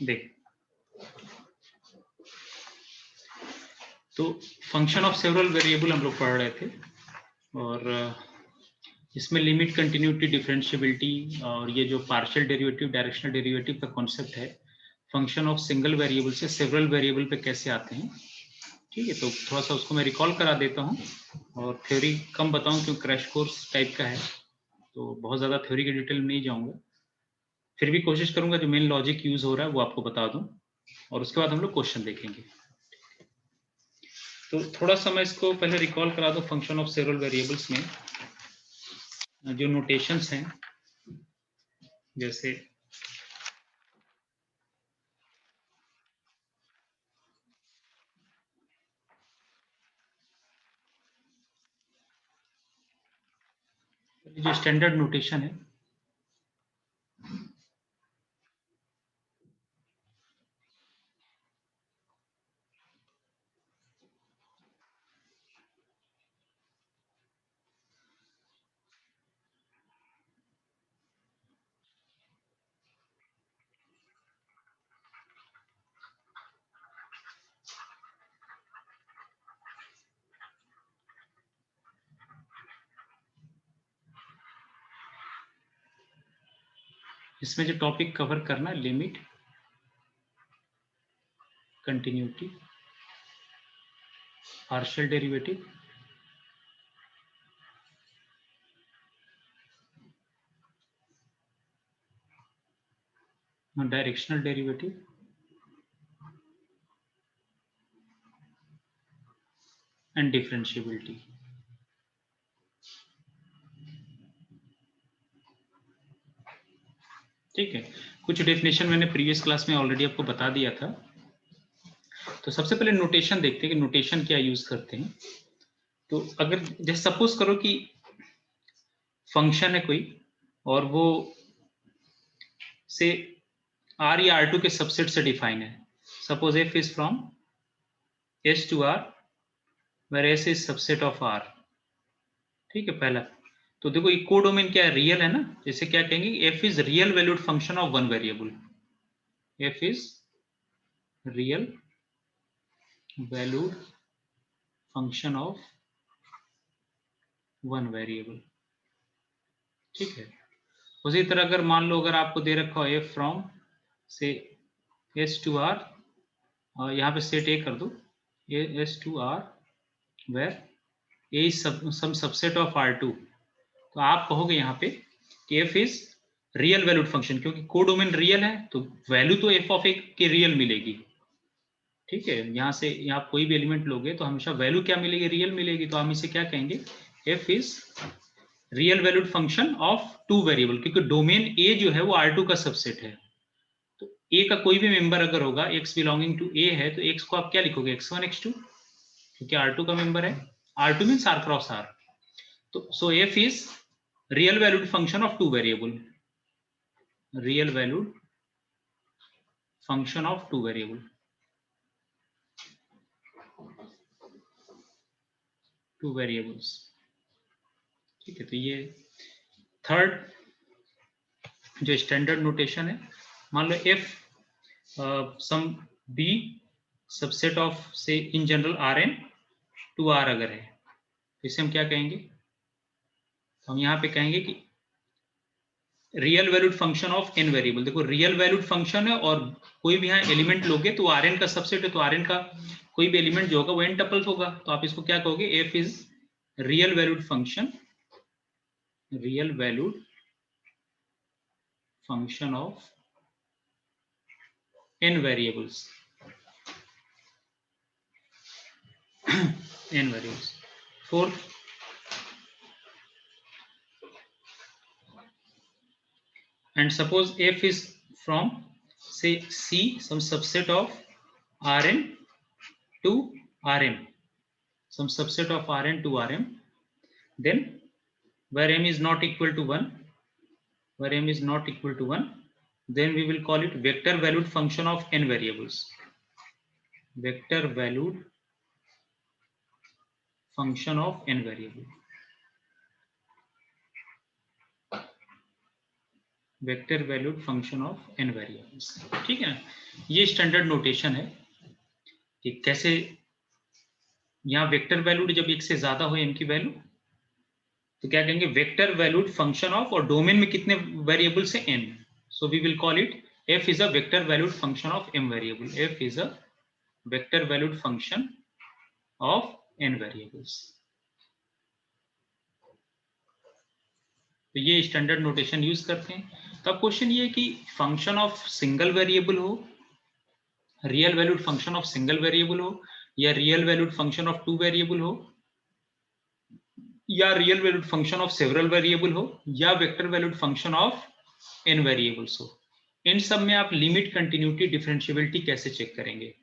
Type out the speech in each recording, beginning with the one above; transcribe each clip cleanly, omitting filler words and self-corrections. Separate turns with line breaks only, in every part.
देख, तो function of several variable हम लोग पढ़ रहे थे, और इसमें लिमिट, कंटिन्यूटी, डिफरेंशियबिलिटी और ये जो पार्शियल डेरिवेटिव, डायरेक्शनल डेरिवेटिव का कॉन्सेप्ट है, फंक्शन ऑफ सिंगल वेरिएबल से सेवरल वेरिएबल पे कैसे आते हैं। ठीक है, तो थोड़ा सा उसको मैं रिकॉल करा देता हूँ, और थ्योरी कम बताऊँ क्योंकि क्रैश कोर्स टाइप का है, तो बहुत ज़्यादा थ्योरी की डिटेल में नहीं जाऊँगा। फिर भी कोशिश करूँगा जो मेन लॉजिक यूज़ हो रहा है वो आपको बता दूँ, और उसके बाद हम लोग क्वेश्चन देखेंगे। तो थोड़ा सा मैं इसको पहले रिकॉल करा दूँ। फंक्शन ऑफ सेवरल वेरिएबल्स में जो नोटेशंस हैं, जैसे जो स्टैंडर्ड नोटेशन है, इसमें जो टॉपिक कवर करना है, limit, continuity, partial derivative, directional derivative, and differentiability. ठीक है, कुछ डेफिनेशन मैंने प्रीवियस क्लास में ऑलरेडी आपको बता दिया था। तो सबसे पहले नोटेशन देखते हैं कि नोटेशन क्या यूज करते हैं। तो अगर जैसे सपोज करो कि फंक्शन है कोई, और वो से आर या R2 के सबसेट से डिफाइन है। Suppose f is from S to R where S is subset of R। ठीक है, पहला। तो देखो ये कोडोमेन क्या है, रियल है ना। जैसे क्या कहेंगे, F is real valued function of one variable. F is real valued function of one variable. ठीक है, उसी तरह अगर मान लो अगर आपको दे रखा हो एफ फ्रॉम से S to R, यहाँ पे सेट ए कर दो, S to R where a is some subset of R2, तो आप कहोगे यहाँ पे कि f is real valued function, क्योंकि कोडोमेन रियल है तो वैल्यू तो एफ ऑफ ए के रियल मिलेगी। ठीक है, यहाँ से आप कोई भी एलिमेंट लोगे तो हमेशा वैल्यू क्या मिलेगी, रियल मिलेगी। तो हम इसे क्या कहेंगे, F is real valued function of two variable, क्योंकि डोमेन ए जो है वो R2 का सबसेट है। तो ए का कोई भी मेंबर अगर होगा, x बिलोंगिंग टू ए है, तो x को आप क्या लिखोगे, x1 x2, क्योंकि R2 का मेंबर है। R2 means R cross R। तो so f is real valued function of two variable, real valued function of two variable, two variables. ठीक है, तो ये थर्ड जो स्टैंडर्ड नोटेशन है। मान लो f some be subset of say in general Rn to R अगर है, तो इसे हम क्या कहेंगे, तो हम यहाँ पे कहेंगे कि real valued function of n variable. देखो रियल वैल्यूड फंक्शन है, और कोई भी यहाँ एलिमेंट लोगे तो Rn का सबसेट है, तो Rn का कोई भी एलिमेंट जो होगा वो n टपल्स होगा। तो आप इसको क्या कहोगे, f is real valued function, real valued function of n variables, n variables. Fourth, and suppose f is from say C, some subset of Rn to Rm, some subset of Rn to Rm, then where m is not equal to 1, where m is not equal to 1, then we will call it vector valued function of n variables, vector valued function of n variable। Vector valued function of n variables. ठीक है, ये standard notation है कि कैसे यहाँ vector valued जब एक से ज्यादा हो m की वैल्यू तो क्या कहेंगे, वेक्टर वैल्यूड फंक्शन ऑफ, और डोमेन में कितने वेरिएबल से n, so we will call it f is a vector valued function of m variable, f is a vector valued function of n variables. तो ये standard notation use करते हैं। तो अब क्वेश्चन ये है कि फंक्शन ऑफ सिंगल वेरिएबल हो, real valued function of single variable हो, या real valued function of two variable हो, या real valued function of several variable हो, या vector valued function of n variables हो, इन सब में आप लिमिट, कंटिन्यूटी, डिफरेंशिएबिलिटी कैसे चेक करेंगे।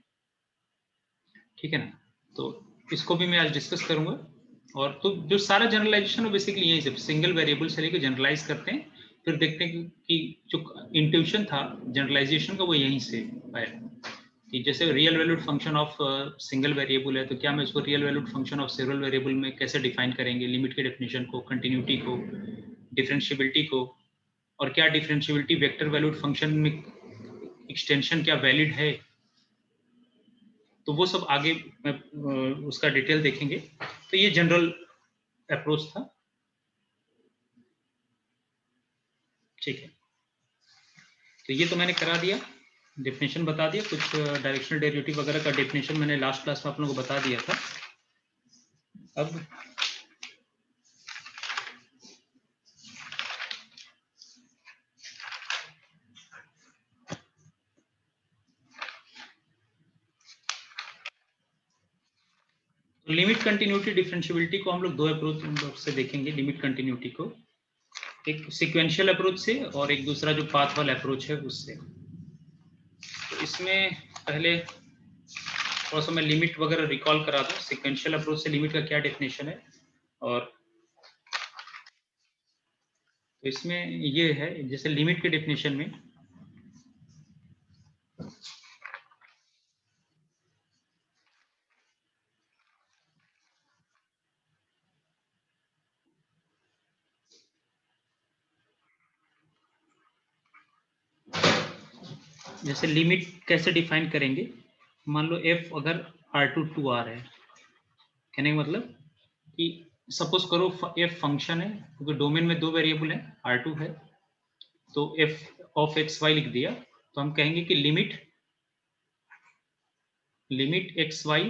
ठीक है ना, तो इसको भी मैं आज डिस्कस करूंगा। और तो जो सारा जनरलाइजेशन है बेसिकली यही से सिंगल वेरिएबल से लेकर जनरलाइज करते हैं, फिर देखते हैं कि जो इंट्यूशन था जनरलाइजेशन का वो यहीं से आया कि जैसे real valued function of single variable है तो क्या मैं इसको real valued function of several variable में कैसे डिफाइन करेंगे, लिमिट के डेफिनेशन को, कंटिन्यूटी को, डिफरेंशिएबिलिटी को, और क्या डिफरेंशिएबिलिटी वेक्टर वैल्यूड फंक्शन में एक्सटेंशन क्या वैलिड है, तो वो सब आगे उसका डिटेल देखेंगे। तो ये जनरल अप्रोच था। ठीक है, तो ये तो मैंने करा दिया, डेफिनेशन बता दिया, कुछ डायरेक्शनल डेरिवेटिव वगैरह का डेफिनेशन मैंने लास्ट क्लास में आप लोगों को बता दिया था। अब लिमिट कंटिन्यूटी डिफरेंशिएबिलिटी को हम लोग दो अप्रोच से देखेंगे। लिमिट कंटिन्यूटी को एक सीक्वेंशियल अप्रोच से और एक दूसरा जो पाथ वाला अप्रोच है उससे। तो इसमें पहले थोड़ा सा मैं लिमिट वगैरह रिकॉल करा दूं, सीक्वेंशियल अप्रोच से लिमिट का क्या डेफिनेशन है। और तो इसमें ये है, जैसे लिमिट के डेफिनेशन में जैसे लिमिट कैसे डिफाइन करेंगे, मान लो f अगर r2 टू r है, कहने का मतलब कि सपोज करो f फंक्शन है, क्योंकि डोमेन में दो वेरिएबल है, r2 है, तो f ऑफ एक्स वाई लिख दिया, तो हम कहेंगे कि limit x y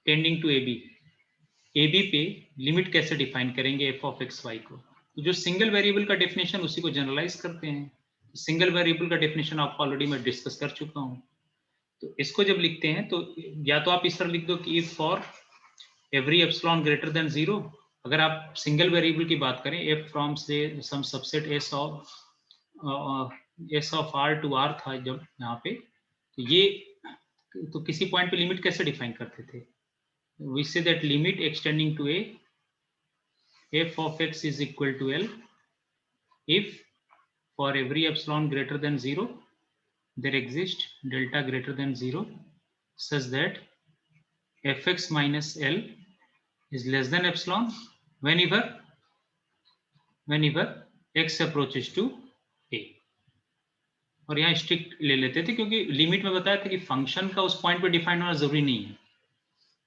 tending to ab पे लिमिट कैसे डिफाइन करेंगे f ऑफ एक्स वाई को। तो जो सिंगल वेरिएबल का डेफिनेशन उसी को जनरलाइज करते हैं। सिंगल वेरिएबल का डेफिनेशन आपको ऑलरेडी मैं डिस्कस कर चुका हूँ। तो इसको जब लिखते हैं तो या तो आप इस तरह लिख दो कि if for every epsilon greater than 0, अगर आप सिंगल वेरिएबल की बात करें, f from say some subset S of R to R था जब यहाँ पे, तो ये तो किसी पॉइंट पे लिमिट कैसे डिफाइन करते थे, we say that limit extending to a f of x is equal to L if for every epsilon greater than 0 there exists delta greater than 0 such that fx minus L is less than epsilon whenever x approaches to a। और यहाँ strict ले लेते थे क्योंकि limit में बताया था कि फंक्शन का उस पॉइंट पे डिफाइन होना जरूरी नहीं है।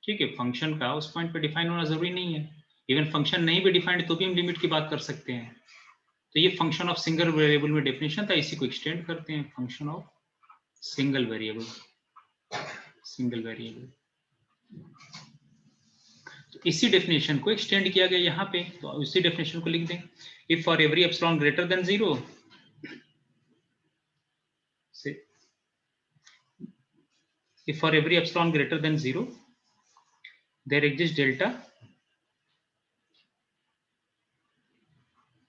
ठीक है, फंक्शन का उस पॉइंट पे डिफाइन होना जरूरी नहीं है, इवन फंक्शन नहीं भी डिफाइंड तो भी हम लिमिट की बात कर सकते हैं। तो ये फंक्शन ऑफ सिंगल वेरिएबल में डेफिनेशन था, इसी को एक्सटेंड करते हैं फंक्शन ऑफ सिंगल वेरिएबल। तो इसी डेफिनेशन को एक्सटेंड किया गया यहाँ पे, तो उसी डेफिनेशन को लिख दें, if for every epsilon greater than 0 if for every epsilon greater than 0 there exists delta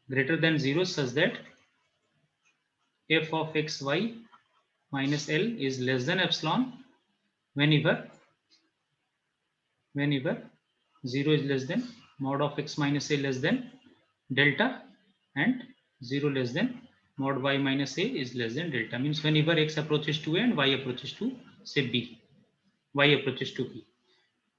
greater than 0 such that f of x y minus L is less than epsilon whenever 0 is less than mod of x minus a less than delta and 0 less than mod y minus a is less than delta, means whenever x approaches to a and y approaches to say b, y approaches to b।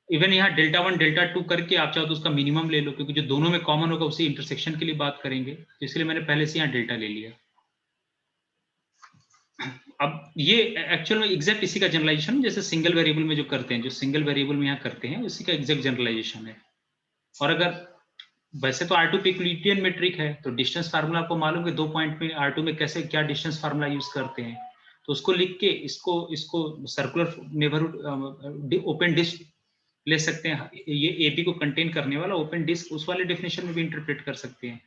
Even यहाँ delta 1 delta 2 करके आप चाहो तो उसका minimum ले लो, क्योंकि जो दोनों में कॉमन होगा उसी इंटरसेक्शन के लिए बात करेंगे, तो इसलिए मैंने पहले से यहाँ डेल्टा ले लिया। अब ये एक्चुअल में एग्जैक्ट इसी का जनरलाइजेशन जैसे सिंगल वेरिएबल में जो करते हैं, जो सिंगल वेरिएबल में यहाँ करते हैं उसी का एग्जैक्ट जनरलाइजेशन है। और अगर वैसे तो R2 यूक्लिडियन मेट्रिक है, तो डिस्टेंस फार्मूला आपको मालूम है 2 पॉइंट में R2 में कैसे क्या डिस्टेंस फार्मूला यूज करते हैं, तो उसको लिख के इसको सर्कुलर नेबरहुड ओपन डिस्क ले सकते हैं। ये AB को कंटेन करने वाला ओपन डिस्क उस वाले डेफिनेशन में भी इंटरप्रेट कर सकते हैं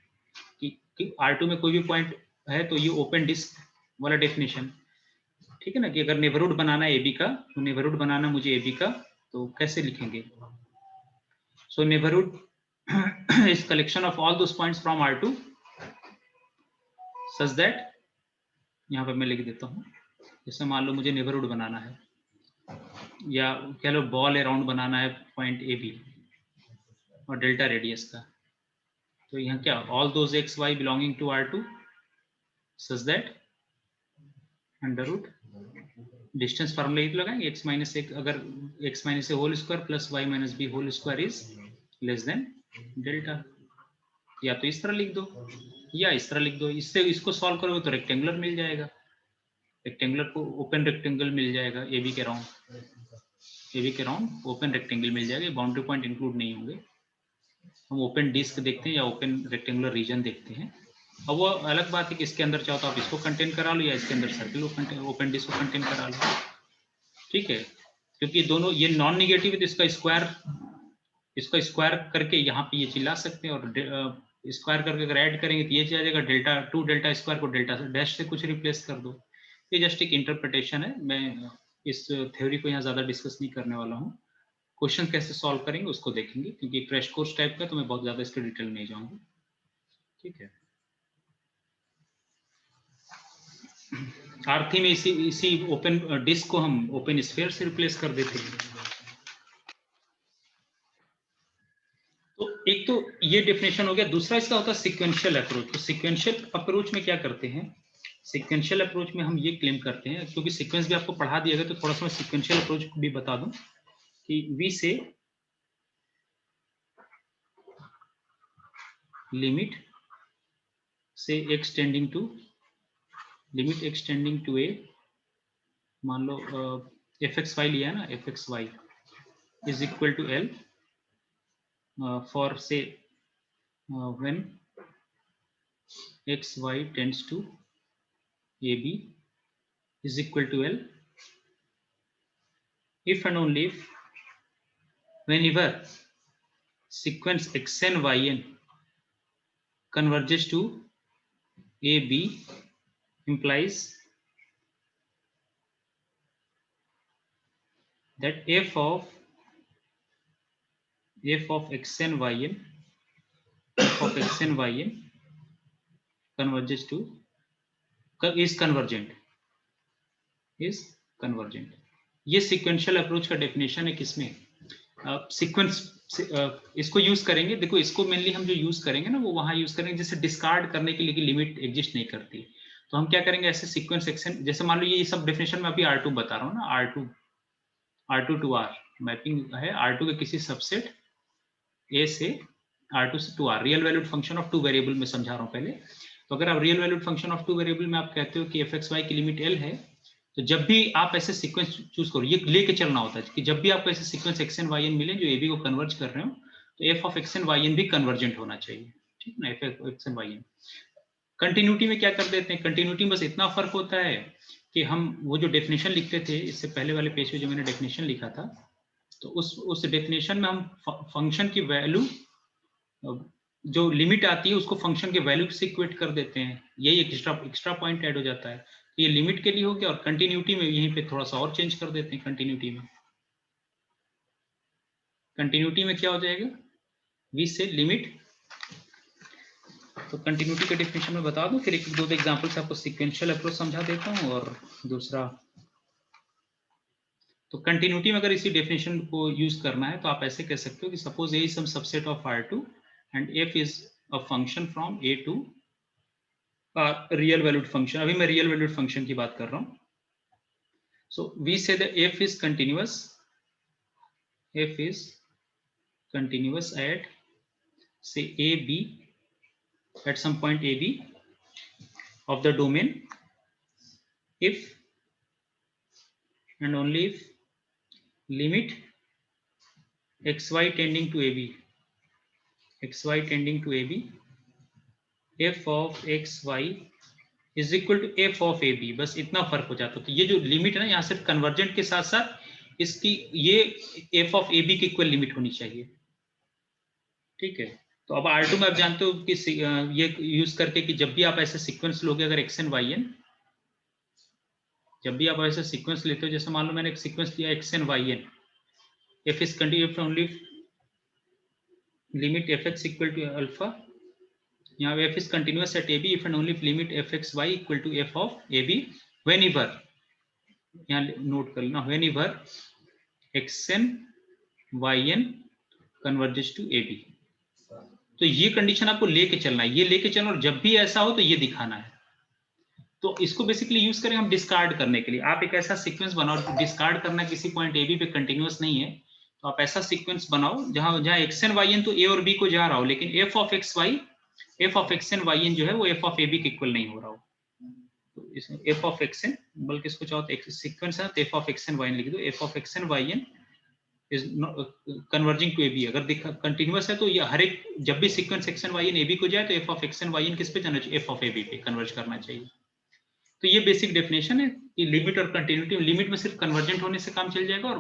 कि R2 में कोई भी पॉइंट है तो ये ओपन डिस्क वाला डेफिनेशन, ठीक है ना। कि अगर नेबरहुड बनाना है AB का, तो नेबरहुड बनाना मुझे AB का, तो कैसे लिखेंगे? सो neighbourhood is collection of all those points from R2 such that, यहाँ पे मैं लिख देता हूँ, जैसे मान लो मुझे नेबरहुड बनाना है या कह लो बॉल अराउंड बनाना है पॉइंट AB और डेल्टा रेडियस का, तो यहाँ क्या all those x y belonging to R2 such that under root distance formula ये तो लगाएंगे x माइनस एक, अगर x minus a whole square plus y minus b whole square is less than delta. या तो इस तरह लिख दो या इस तरह लिख दो, इससे इसको सॉल्व करोगे तो रेक्टेंगुलर मिल जाएगा, रेक्टेंगुलर को ओपन रेक्टेंगल मिल जाएगा AB के राउंड ओपन रेक्टेंगल मिल जाएगा, बाउंड्री पॉइंट इंक्लूड नहीं होंगे। हम ओपन डिस्क देखते हैं या ओपन रेक्टेंगुलर रीजन देखते हैं। अब वो अलग बात है कि इसके अंदर चाहो तो आप इसको कंटेन करा लो या इसके अंदर सर्किल ओपन डिस्क को कंटेन करा लो, ठीक है। क्योंकि दोनों ये नॉन निगेटिव है तो इसका स्क्वायर करके यहाँ पे ये चीज ला सकते हैं, और स्क्वायर करके अगर ऐड करेंगे तो ये चीज आ जाएगा डेल्टा 2 डेल्टा स्क्वायर को डेल्टा डैश से कुछ रिप्लेस कर दो। ये जस्ट एक इंटरप्रिटेशन है, मैं इस थ्योरी को यहाँ ज्यादा डिस्कस नहीं करने वाला हूँ। क्वेश्चन कैसे सॉल्व करेंगे उसको देखेंगे, क्योंकि क्रैश कोर्स टाइप का तो मैं बहुत ज्यादा इसके डिटेल में नहीं जाऊंगा, ठीक है। R3 में इसी ओपन डिस्क को हम ओपन स्फीयर से रिप्लेस कर देते हैं। तो एक तो ये डेफिनेशन हो गया, दूसरा इसका होता है सीक्वेंशियल अप्रोच। तो सीक्वेंशियल अप्रोच में क्या करते हैं, सीक्वेंशियल अप्रोच में हम ये क्लेम करते हैं, क्योंकि सीक्वेंस भी आपको पढ़ा दिया गया तो थोड़ा सा मैं सीक्वेंशियल अप्रोच भी बता दूं कि V से लिमिट से एक्सटेंडिंग टू ए, मान लो fxy लिया है ना, fxy is equal to L for say when xy tends to AB is equal to L if and only if whenever sequence xn yn converges to AB implies that f of xn yn converges to is convergent। ये sequential approach का definition है किसमें, sequence इसको use करेंगे। देखो इसको mainly हम जो यूज करेंगे ना वो वहां यूज करेंगे जैसे डिस्कार्ड करने के लिए कि लिमिट एग्जिस्ट नहीं करती, तो हम क्या करेंगे ऐसे सीक्वेंस एक्शन, जैसे मान लो ये सब डेफिनेशन में अभी R2 बता रहा हूँ ना, R2 टू R मैपिंग है R2 के किसी सबसेट A से R2 से 2R, real valued function of two variable में समझा रहा हूँ पहले। तो अगर आप real valued function of two variable में आप कहते हो कि fxy की लिमिट L है, तो जब भी आप ऐसे सीक्वेंस चूज करो, ये लेके चलना होता है कि जब भी आपको ऐसे सीक्वेंस xn yn मिले जो AB को कन्वर्ज कर रहे हो, तो f of xn yn भी कन्वर्जेंट होना चाहिए, ठीक है ना। f of xn yn continuity में क्या कर देते हैं, कंटिन्यूटी में बस इतना फर्क होता है कि हम वो जो डेफिनेशन लिखते थे इससे पहले वाले पेज पे जो मैंने डेफिनेशन लिखा था, तो उस डेफिनेशन में हम फंक्शन की वैल्यू जो लिमिट आती है उसको फंक्शन के वैल्यू से इक्वेट कर देते हैं, यही एक एक्स्ट्रा पॉइंट ऐड हो जाता है। तो ये लिमिट के लिए हो गया, और कंटिन्यूटी में यहीं पे थोड़ा सा और चेंज कर देते हैं। कंटिन्यूटी में क्या हो जाएगा, V से लिमिट, तो कंटिन्यूटी का डेफिनेशन में बता दूं, फिर एक दो एग्जांपल से आपको सीक्वेंशियल अप्रोच समझा देता हूं। और दूसरा तो कंटिन्यूटी में अगर इसी डेफिनेशन को यूज करना है तो आप ऐसे कह सकते हो कि suppose A is some subset of R2 and f is a function from A to real valued function, अभी मैं रियल वैल्यूड फंक्शन की बात कर रहा हूं। सो वी से the f is continuous at say AB at some point AB of the domain if and only if limit xy tending to AB, xy tending to AB, f of xy is equal to f of a b, बस इतना फर्क हो जाता है। तो ये जो limit है ना, यहाँ सिर्फ कन्वर्जेंट के साथ साथ इसकी ये एफ ऑफ ए बी की इक्वल लिमिट होनी चाहिए। ठीक है, तो अब R2 में आप जानते हो कि ये यूज करके कि जब भी आप ऐसे सीक्वेंस लोगे, अगर एक्स एन वाई एन, जब भी आप ऐसे सीक्वेंस लेते हो, जैसे मान लो मैंने एक सीक्वेंस लिया x n y n, f is continuous only limit f x equal to alpha, यहाँ f is continuous at AB if and only if limit fxy equal to f of AB whenever, यहाँ note कर लेना, whenever xn yn converges to AB। तो ये condition आपको लेके चलना है, ये लेके चलना, और जब भी ऐसा हो तो ये दिखाना है। तो इसको बेसिकली यूज करें हम डिस्कार्ड करने के लिए। आप एक ऐसा सीक्वेंस बनाओ, डिस्कार्ड करना किसी पॉइंट AB पे कंटिन्यूअस नहीं है, तो आप ऐसा सीक्वेंस बनाओ जहां जहां xn yn तो A और B को जा रहा हो, लेकिन f of xy, f of xn yn जो है वो f of AB के इक्वल नहीं हो रहा हो। तो इसमें f of xn, बल्कि इसको चाहो तो सीक्वेंस है तो f of xn yn लिख दो, f of xn yn is converging to AB। अगर देखा कंटिन्यूअस है तो ये हर एक जब भी सीक्वेंस xn yn AB को जाए तो f of xn yn किस पे जाना चाहिए, f of AB पे कन्वर्ज करना चाहिए। तो ये बेसिक डेफिनेशन है कि लिमिट और कंटिन्यूटी। लिमिट में सिर्फ कन्वर्जेंट होने से काम चल जाएगा, और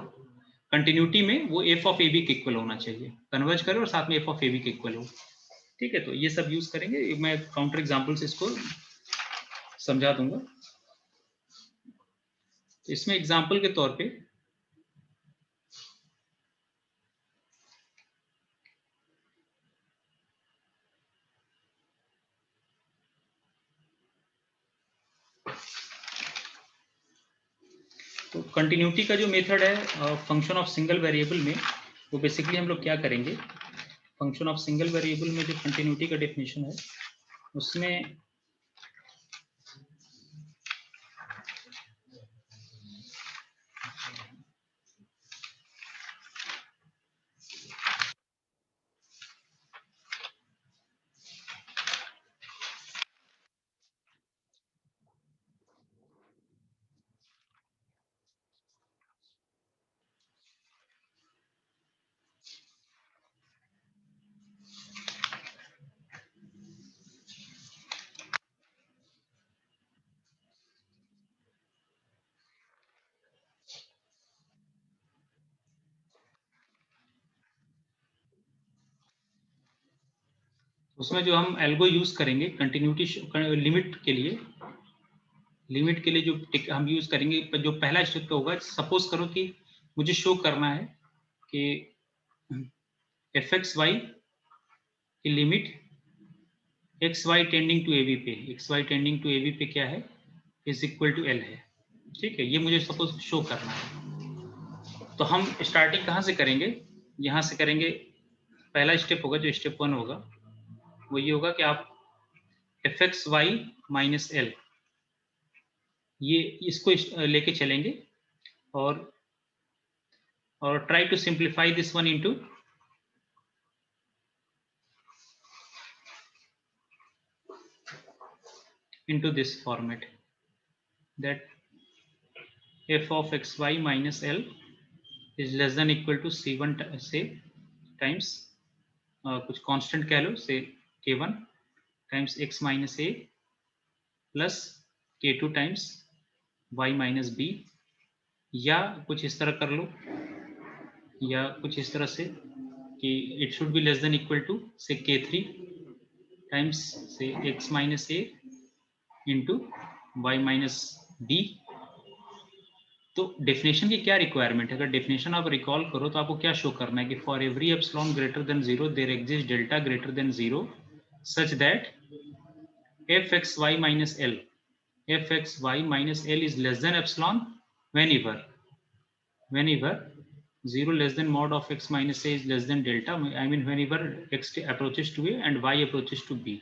कंटिन्यूटी में वो f of AB के इक्वल होना चाहिए, कन्वर्ज करे और साथ में f of AB के इक्वल हो। ठीक है, तो ये सब यूज करेंगे, मैं काउंटर एग्जांपल से इसको समझा दूंगा। इसमें एग्जांपल के तौर पे तो कंटिन्यूटी का जो मेथड है फंक्शन ऑफ सिंगल वेरिएबल में, वो बेसिकली हम लोग क्या करेंगे, फंक्शन ऑफ सिंगल वेरिएबल में जो कंटिन्यूटी का डेफिनेशन है उसमें उसमें जो हम एल्गो यूज करेंगे कंटिन्यूटी लिमिट के लिए, जो हम यूज करेंगे, जो पहला स्टेप पे होगा, सपोज करो कि मुझे शो करना है कि fxy की limit xy tending to AB पे, xy टेंडिंग टू AB पे क्या है, इज इक्वल टू L है। ठीक है, ये मुझे सपोज शो करना है। तो हम स्टार्टिंग कहाँ से करेंगे, यहाँ से करेंगे। पहला स्टेप होगा, जो स्टेप 1 होगा, वो ये होगा कि आप fxy माइनस L, ये इसको लेके चलेंगे और try to simplify this one into this format, that f of xy minus L is less than equal to c1 से times कुछ कांस्टेंट कह लो, से k1 times x minus a plus k2 times y minus b, या कुछ इस तरह कर लो, या कुछ इस तरह से कि it should be less than equal to से k3 times से x minus a into y minus b। तो डेफिनेशन की क्या रिक्वायरमेंट है, अगर डेफिनेशन आप रिकॉल करो तो आपको क्या शो करना है कि for every epsilon greater than 0 there exist delta greater than 0 such that fxy minus L, fxy minus L is less than epsilon whenever 0 less than mod of x minus a is less than delta, I mean whenever x approaches to a and y approaches to b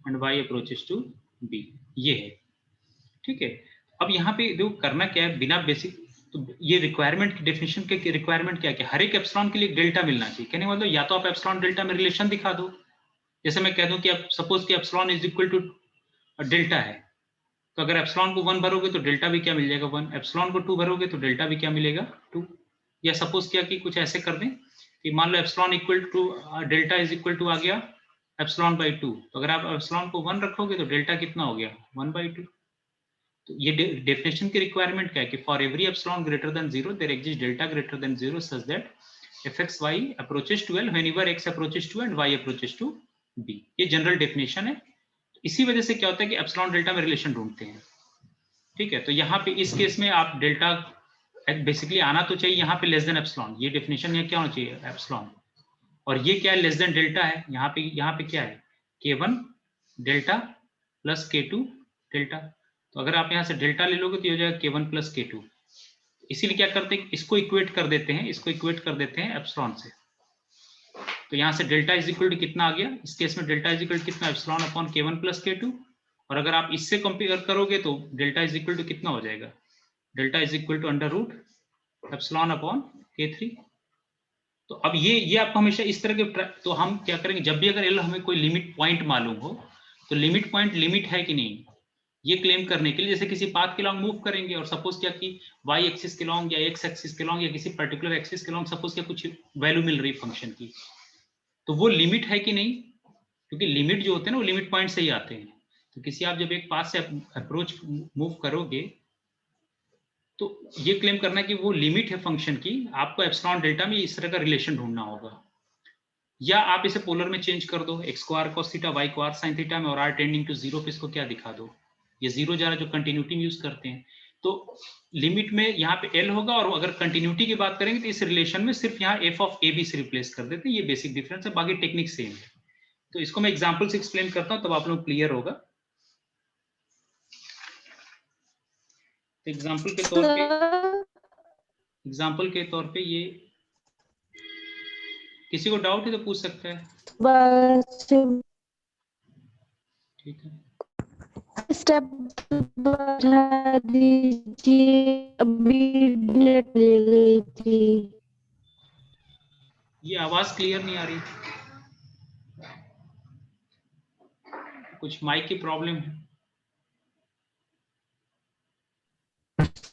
and y approaches to b, ये है। ठीक है, अब यहाँ पे देखो करना क्या है, बिना बेसिक, तो ये रिक्वायरमेंट की डेफिनेशन के रिक्वायरमेंट क्या है कि हर एक एप्सिलॉन के लिए डेल्टा मिलना चाहिए। कहने मतलब या तो आप एप्सिलॉन डेल्टा में रिलेशन दिखा दो, जैसे मैं कह दूं कि आप सपोज कि epsilon is equal to delta है, तो अगर एप्सिलॉन को 1 भरोगे तो डेल्टा भी क्या मिल जाएगा 1, एप्सिलॉन को 2 भरोगे तो डेल्टा भी क्या मिलेगा 2। या सपोज किया कि कुछ ऐसे कर दें कि मान लो epsilon equal to delta is equal to आ गया एप्सिलॉन बाई 2, तो अगर आप एप्सिलॉन को 1 रखोगे तो डेल्टा कितना हो गया 1/2। तो ये डेफिनेशन की रिक्वायरमेंट क्या है कि for every epsilon greater than 0 there exist delta greater than 0 such that fxy approaches to L whenever x approaches to and y approaches to b। ये जनरल डेफिनेशन है। इसी वजह से क्या होता है कि एप्सिलॉन डेल्टा में रिलेशन ढूंढते हैं। ठीक है, तो यहाँ पे इस केस में आप डेल्टा बेसिकली आना तो चाहिए यहाँ पे लेस देन एप्सिलॉन, ये डेफिनेशन यहाँ क्या होना चाहिए एप्सिलॉन, और ये क्या है लेस देन डेल्टा है, यहाँ पे क्या है k1 delta plus k2 delta. तो अगर आप यहाँ से डेल्टा ले लोगे तो हो जाएगा k1 प्लस k2। इसीलिए क्या करते हैं इसको इक्वेट कर देते हैं, एप्सिलॉन से। तो यहाँ से डेल्टा इज इक्वल टू कितना आ गया, इस केस में डेल्टा इज इक्वल टू कितना epsilon upon k1 plus k2। और अगर आप इससे कंपेयर करोगे तो डेल्टा इज इक्वल टू कितना हो जाएगा, delta is equal to under root epsilon upon k3। तो अब ये आपको हमेशा इस तरह के, तो हम क्या करेंगे जब भी अगर हमें कोई लिमिट पॉइंट मालूम हो तो लिमिट पॉइंट लिमिट है कि नहीं ये क्लेम करने के लिए जैसे किसी पाथ के लॉन्ग मूव करेंगे और सपोज क्या कि वाई एक्सिस के लॉन्ग या एक्स एक्सिस के लॉन्ग या किसी पर्टिकुलर एक्सिस के लॉन्ग सपोज क्या कुछ वैल्यू मिल रही फंक्शन की, तो वो लिमिट है कि नहीं, क्योंकि लिमिट जो होते हैं ना वो लिमिट पॉइंट से ही आते हैं। तो किसी आप जब एक पाथ से अप्रोच मूव करोगे तो ये क्लेम करना है कि वो लिमिट है फंक्शन की, आपको एप्सिलॉन डेल्टा में इस तरह का रिलेशन ढूंढना होगा। या आप इसे पोलर में चेंज कर दो, एक्स को आर कॉस थीटा वाई को आर साइन थीटा में और आर टेंडिंग टू 0 पे इसको क्या दिखा दो, ये 0 जा रहा जो कंटिन्यूटी में यूज करते हैं। तो लिमिट में यहाँ पे एल होगा और अगर कंटिन्यूटी की बात करेंगे तो इस रिलेशन में सिर्फ यहाँ एफ ऑफ ए बी से रिप्लेस कर देते हैं, ये बेसिक डिफरेंस है, बाकी टेक्निक सेम है। तो इसको मैं एग्जाम्पल से एक्सप्लेन करता हूँ तब आप लोग क्लियर होगा। एग्जाम्पल के तौर पे ये किसी को डाउट है तो पूछ सकता है, ठीक है।
स्टेप बढ़ा दीजिए, अभी नेट ले गई थी।
ये आवाज क्लियर नहीं आ रही, कुछ माइक की प्रॉब्लम है।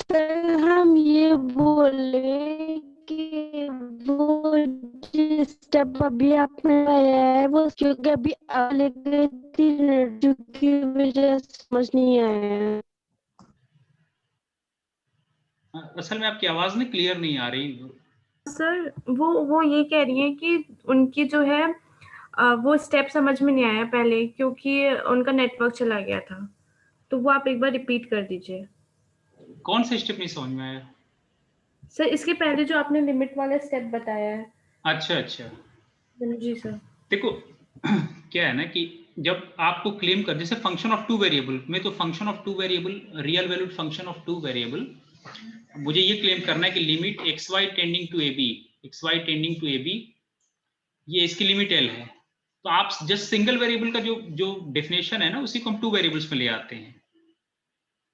सर हम ये बोले कि वो जिस स्टेप अभी आपने आया है वो क्योंकि अभी अलग थी की वजह समझ नहीं आया।
असल में आपकी आवाज में क्लियर नहीं आ रही
सर। वो ये कह रही है कि उनकी जो है वो स्टेप समझ में नहीं आया पहले क्योंकि उनका नेटवर्क चला गया था, तो वो आप एक बार रिपीट कर दीजिए।
कौन सा स्टेप नहीं समझ में आया
सर? इसके पहले जो आपने लिमिट वाला स्टेप बताया है।
अच्छा
जी सर।
देखो क्या है ना कि जब आपको क्लेम कर जैसे फंक्शन ऑफ टू वेरिएबल में, तो function of two variable real valued function of two variable, मुझे ये क्लेम करना है कि limit x y tending to a b ये इसकी लिमिट एल है। तो आप जस्ट सिंगल वेरिएबल का जो डेफिनेशन है ना उसी को हम टू वेरिएबल्स में ले आते हैं।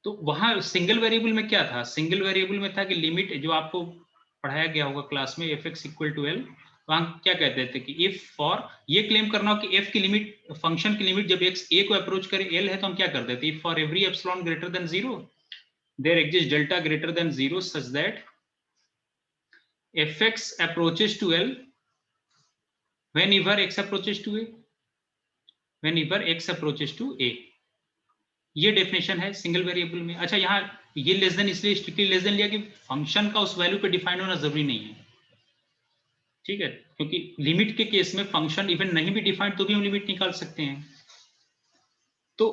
तो वहां सिंगल वेरिएबल में क्या था, सिंगल वेरिएबल में था कि लिमिट जो आपको पढ़ाया गया होगा क्लास में f x equal to l, वहां क्या कहते थे कि इफ फॉर ये क्लेम करना हो कि एफ की लिमिट फंक्शन की लिमिट जब एक्स ए को अप्रोच करे एल है तो हम क्या कर देते हैं, for every epsilon greater than 0 there exist delta greater than 0 such that f x approaches to l whenever x approaches to a, ये डेफिनेशन है सिंगल वेरिएबल में। अच्छा यहाँ ये लेस देन इसलिए स्ट्रिक्टली लेस देन लिया कि फंक्शन का उस वैल्यू पे डिफाइन होना जरूरी नहीं है, ठीक है, क्योंकि लिमिट के केस में फंक्शन इवन नहीं भी डिफाइंड तो भी हम लिमिट निकाल सकते हैं। तो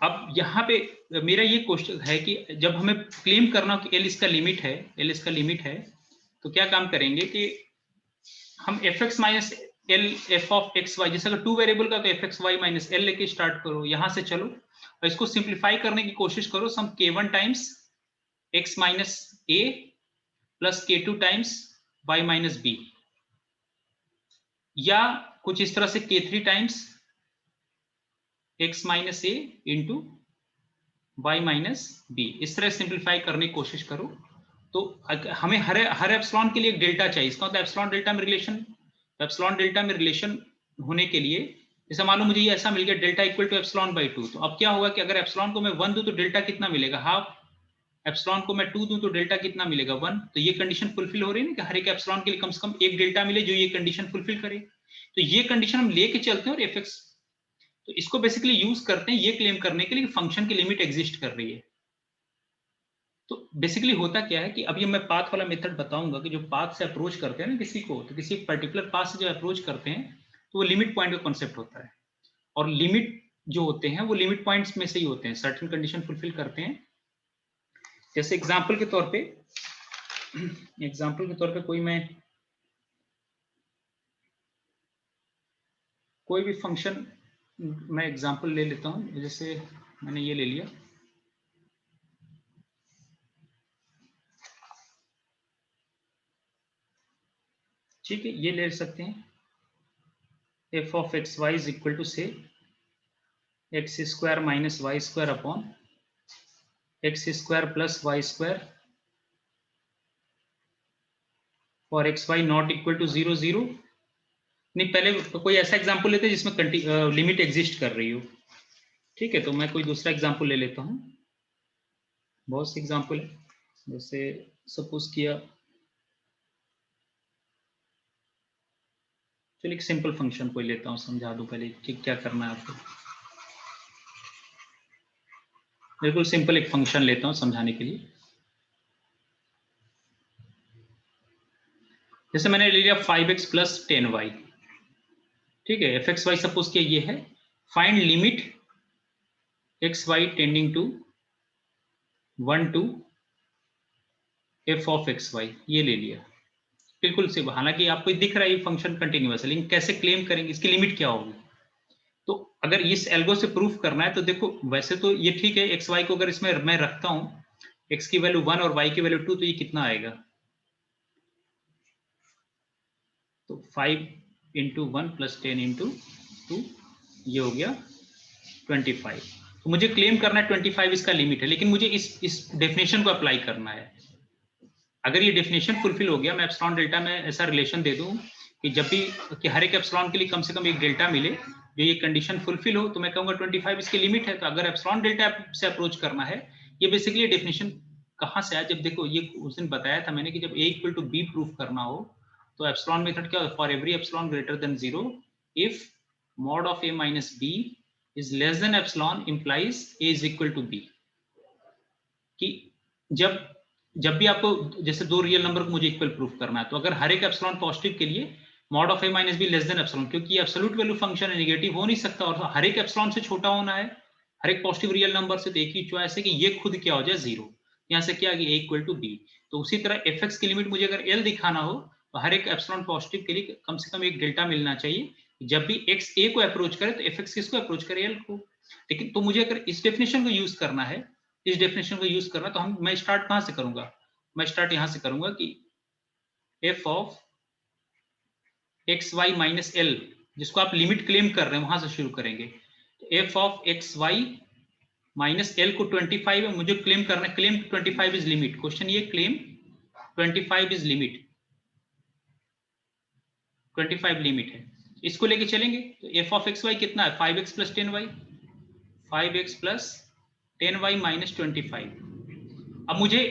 अब यहाँ पे मेरा ये क्वेश्चन है कि जब हमें क्लेम करना कि एल इसका लिमिट है, तो क्या काम करेंगे कि हम f x minus l f of x y, जैसे अगर टू वेरिएबल का तो f x y minus l लेके स्टार्ट करो, यहां से चलो और इसको सिंप्लीफाई करने की कोशिश करो, some k1 times x minus a plus k2 times y minus b, या कुछ इस तरह से k3 times x minus a into y minus b, इस तरह सिंप्लीफाई करने की कोशिश करो। तो हमें हर एप्सिलॉन के लिए एक डेल्टा चाहिए, इसका मतलब एप्सिलॉन डेल्टा में रिलेशन होने के लिए जैसे मान लो मुझे ये ऐसा मिल गया delta equal to epsilon by 2, तो अब क्या होगा कि अगर एप्सिलॉन को मैं 1 दूं तो डेल्टा कितना मिलेगा, हाफ। एप्सिलॉन को मैं 2 दूं तो डेल्टा कितना मिलेगा, 1। तो ये कंडीशन फुलफिल हो रही है ना कि हर एक एप्सिलॉन के लिए कम से कम एक डेल्टा मिले जो ये कंडीशन फुलफिल करे। तो ये कंडीशन हम लेके चलते हैं और एफएक्स, तो इसको बेसिकली यूज करते हैं ये क्लेम करने के लिए कि फंक्शन की लिमिट एग्जिस्ट कर रही है। तो बेसिकली होता क्या है कि अभी मैं पाथ वाला मेथड बताऊंगा कि जो पाथ से अप्रोच करते हैं ना किसी को, तो किसी पर्टिकुलर पाथ से जो अप्रोच करते हैं तो वो लिमिट पॉइंट का कॉन्सेप्ट होता है। और लिमिट जो होते हैं वो लिमिट पॉइंट्स में से ही होते हैं, सर्टेन कंडीशन फुलफिल करते हैं। जैसे एग्जांपल के तौर पे कोई भी फंक्शन मैं एग्जांपल ले लेता हूं, जैसे मैंने ये ले लिया, ठीक है, ये ले सकते हैं f of x y is equal to say x square minus y square upon x square plus y square for x y not equal to 0 0। नहीं, पहले कोई ऐसा एग्जांपल लेते हैं जिसमें लिमिट एग्जिस्ट कर रही हो। ठीक है, तो मैं कोई दूसरा एग्जांपल ले लेता हूं, बहुत से एग्जांपल है। जैसे सपोज किया, चलिए एक सिंपल फंक्शन कोई लेता हूं, समझा दूं पहले कि क्या करना है आपको। बिल्कुल सिंपल एक फंक्शन लेता हूं समझाने के लिए। जैसे मैंने ले लिया 5x प्लस 10y, ठीक है, एफ एक्स वाई सपोज किया ये है, find limit x y tending to 1 to f of x y, ये ले लिया। बिल्कुल से, हालांकि आपको दिख रहा है ये फंक्शन कंटिन्यूअस है, लेकिन कैसे क्लेम करेंगे, इसकी लिमिट क्या होगी। तो अगर इस एल्गो से प्रूफ करना है तो देखो, वैसे तो ये ठीक है, एक्स वाई को अगर इसमें मैं रखता हूं, एक्स की वैल्यू 1 और वाई की वैल्यू 2, तो ये कितना आएगा, तो 5 इंटू 1 प्लस 10 इंटू 2, ये हो गया 25। तो मुझे क्लेम करना है 25 इसका लिमिट है, लेकिन मुझे इस डेफिनेशन को अप्लाई करना है। अगर ये डेफिनेशन फुलफिल हो गया, मैं एप्सिलॉन डेल्टा में ऐसा रिलेशन दे दूं कि जब भी कि हर एक एप्सिलॉन के लिए कम से कम एक डेल्टा मिले, जो ये कंडीशन फुलफिल हो, तो मैं कहूंगा 25 इसकी लिमिट है। तो अगर एप्सिलॉन डेल्टा से अप्रोच करना है, ये बेसिकली डेफिनेशन कहाँ से आया, जब देखो ये उस दिन बताया था मैंने कि जब a equal to b proof करना हो तो एप्सिलॉन मेथड क्या, for every epsilon greater than 0 if mod of a minus b is less than epsilon implies a is equal to b। कि जब भी आपको जैसे दो रियल नंबर को मुझे इक्वल प्रूफ करना है, तो अगर हर एक एप्सिलॉन पॉजिटिव के लिए mod of a minus b less than epsilon, क्योंकि एब्सोल्यूट वैल्यू फंक्शन है, नेगेटिव हो नहीं सकता और हर एक एप्सिलॉन से छोटा होना है, हर एक पॉजिटिव रियल नंबर से। तो एक ही चॉइस है कि ये खुद क्या हो जाए 0। यहाँ से क्या आ गया a इक्वल टू b। तो उसी तरह fx की लिमिट मुझे अगर l दिखाना हो तो हर एक एप्सिलॉन पॉजिटिव के लिए कम से कम एक डेल्टा मिलना चाहिए, जब भी x a को अप्रोच करे तो fx किसको अप्रोच करे, l को। लेकिन तो मुझे अगर इस डेफिनेशन को यूज करना है, इस डेफिनेशन को यूज करना, तो मैं स्टार्ट कहां से करूंगा, मैं स्टार्ट यहां से करूंगा कि f of x y minus l, जिसको आप लिमिट क्लेम कर रहे हैं वहां से शुरू करेंगे। तो f of x y minus l को 25 है, मुझे क्लेम करना है, क्लेम 25 इज लिमिट। क्वेश्चन ये क्लेम 25 इज लिमिट, 25 लिमिट है, इसको लेके चलेंगे। तो f ऑफ एक्स वाई कितना है, 5x plus 10y, 5x plus 10y minus 25। अब मुझे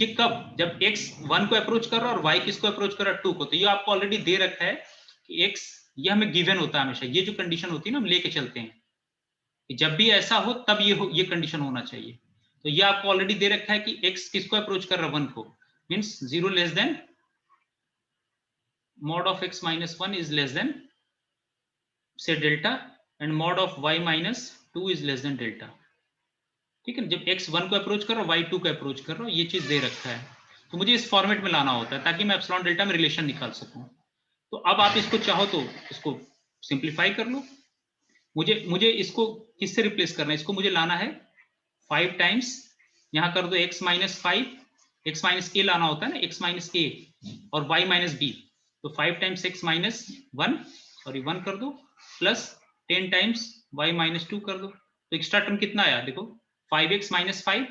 ये कब, जब x 1 को अप्रोच कर रहा है और y किसको अप्रोच कर रहा है, 2 को। तो ये आपको ऑलरेडी दे रखा है कि x, ये हमें गिवन होता है हमेशा, ये जो कंडीशन होती है ना हम लेके चलते हैं कि जब भी ऐसा हो तब ये कंडीशन होना चाहिए। तो ये आपको ऑलरेडी दे रखा है कि x किसको अप्रोच कर रहा है, 1 को, means 0 less then mod of x minus 1 is less than say delta and mod of y minus 2 is less than delta। ठीक है, जब x 1 को अप्रोच कर रहा हूं, y 2 को अप्रोच कर रहा हूं, ये चीज दे रखा है। तो मुझे इस फॉर्मेट में लाना होता है ताकि मैं एप्सिलॉन डेल्टा में रिलेशन निकाल सकूं। तो अब आप इसको चाहो तो इसको सिंप्लीफाई कर लो। मुझे इसको किससे रिप्लेस करना है, इसको मुझे लाना है 5 टाइम्स, यहां कर दो x माइनस 5, x माइनस ए लाना होता है ना, x माइनस ए और y माइनस बी। तो 5 टाइम्स x माइनस 1, सॉरी 1 कर दो, प्लस 10 टाइम्स y माइनस 2 कर दो। तो एक्स्ट्रा टर्म कितना आया, देखो 5x माइनस 5,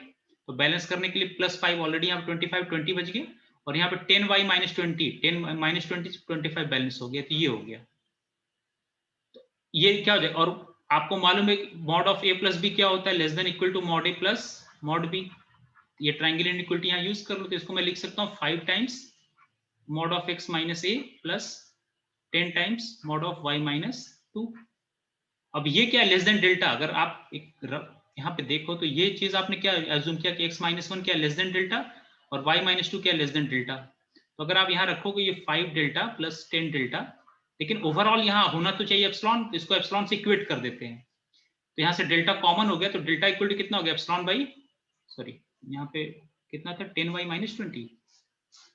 तो बैलेंस करने के लिए प्लस 5, ऑलरेडी यहाँ पे 25 20 बच गए, और यहाँ पे 10y माइनस 20, 10 माइनस 20 25 बैलेंस हो गया, तो ये हो गया। ये क्या हो जाएगा, और आपको मालूम है mod of a plus b क्या होता है, less than equal to mod a plus mod b. ये ट्रायंगल इनइक्वलिटी यहाँ यूज कर लो, तो इसको मैं लिख सकता हूँ 5 times mod of x minus a plus 10 times mod of y minus 2। अब ये क्या है, लेस देन डेल्टा। अगर आप यहाँ पे देखो तो ये चीज आपने क्या एज्यूम किया कि x माइनस 1 क्या लेस देन डेल्टा और y माइनस 2 क्या लेस देन डेल्टा। तो अगर आप यहाँ रखोगे ये 5 डेल्टा प्लस 10 डेल्टा, लेकिन ओवरऑल यहाँ होना तो चाहिए एप्सिलॉन, इसको एप्सिलॉन से इक्वेट कर देते हैं। तो यहाँ से डेल्टा कॉमन हो गया, तो डेल्टा इक्वल टू कितना हो गया, एप्सिलॉन बाई, सॉरी यहाँ पे कितना था, 10y माइनस 20,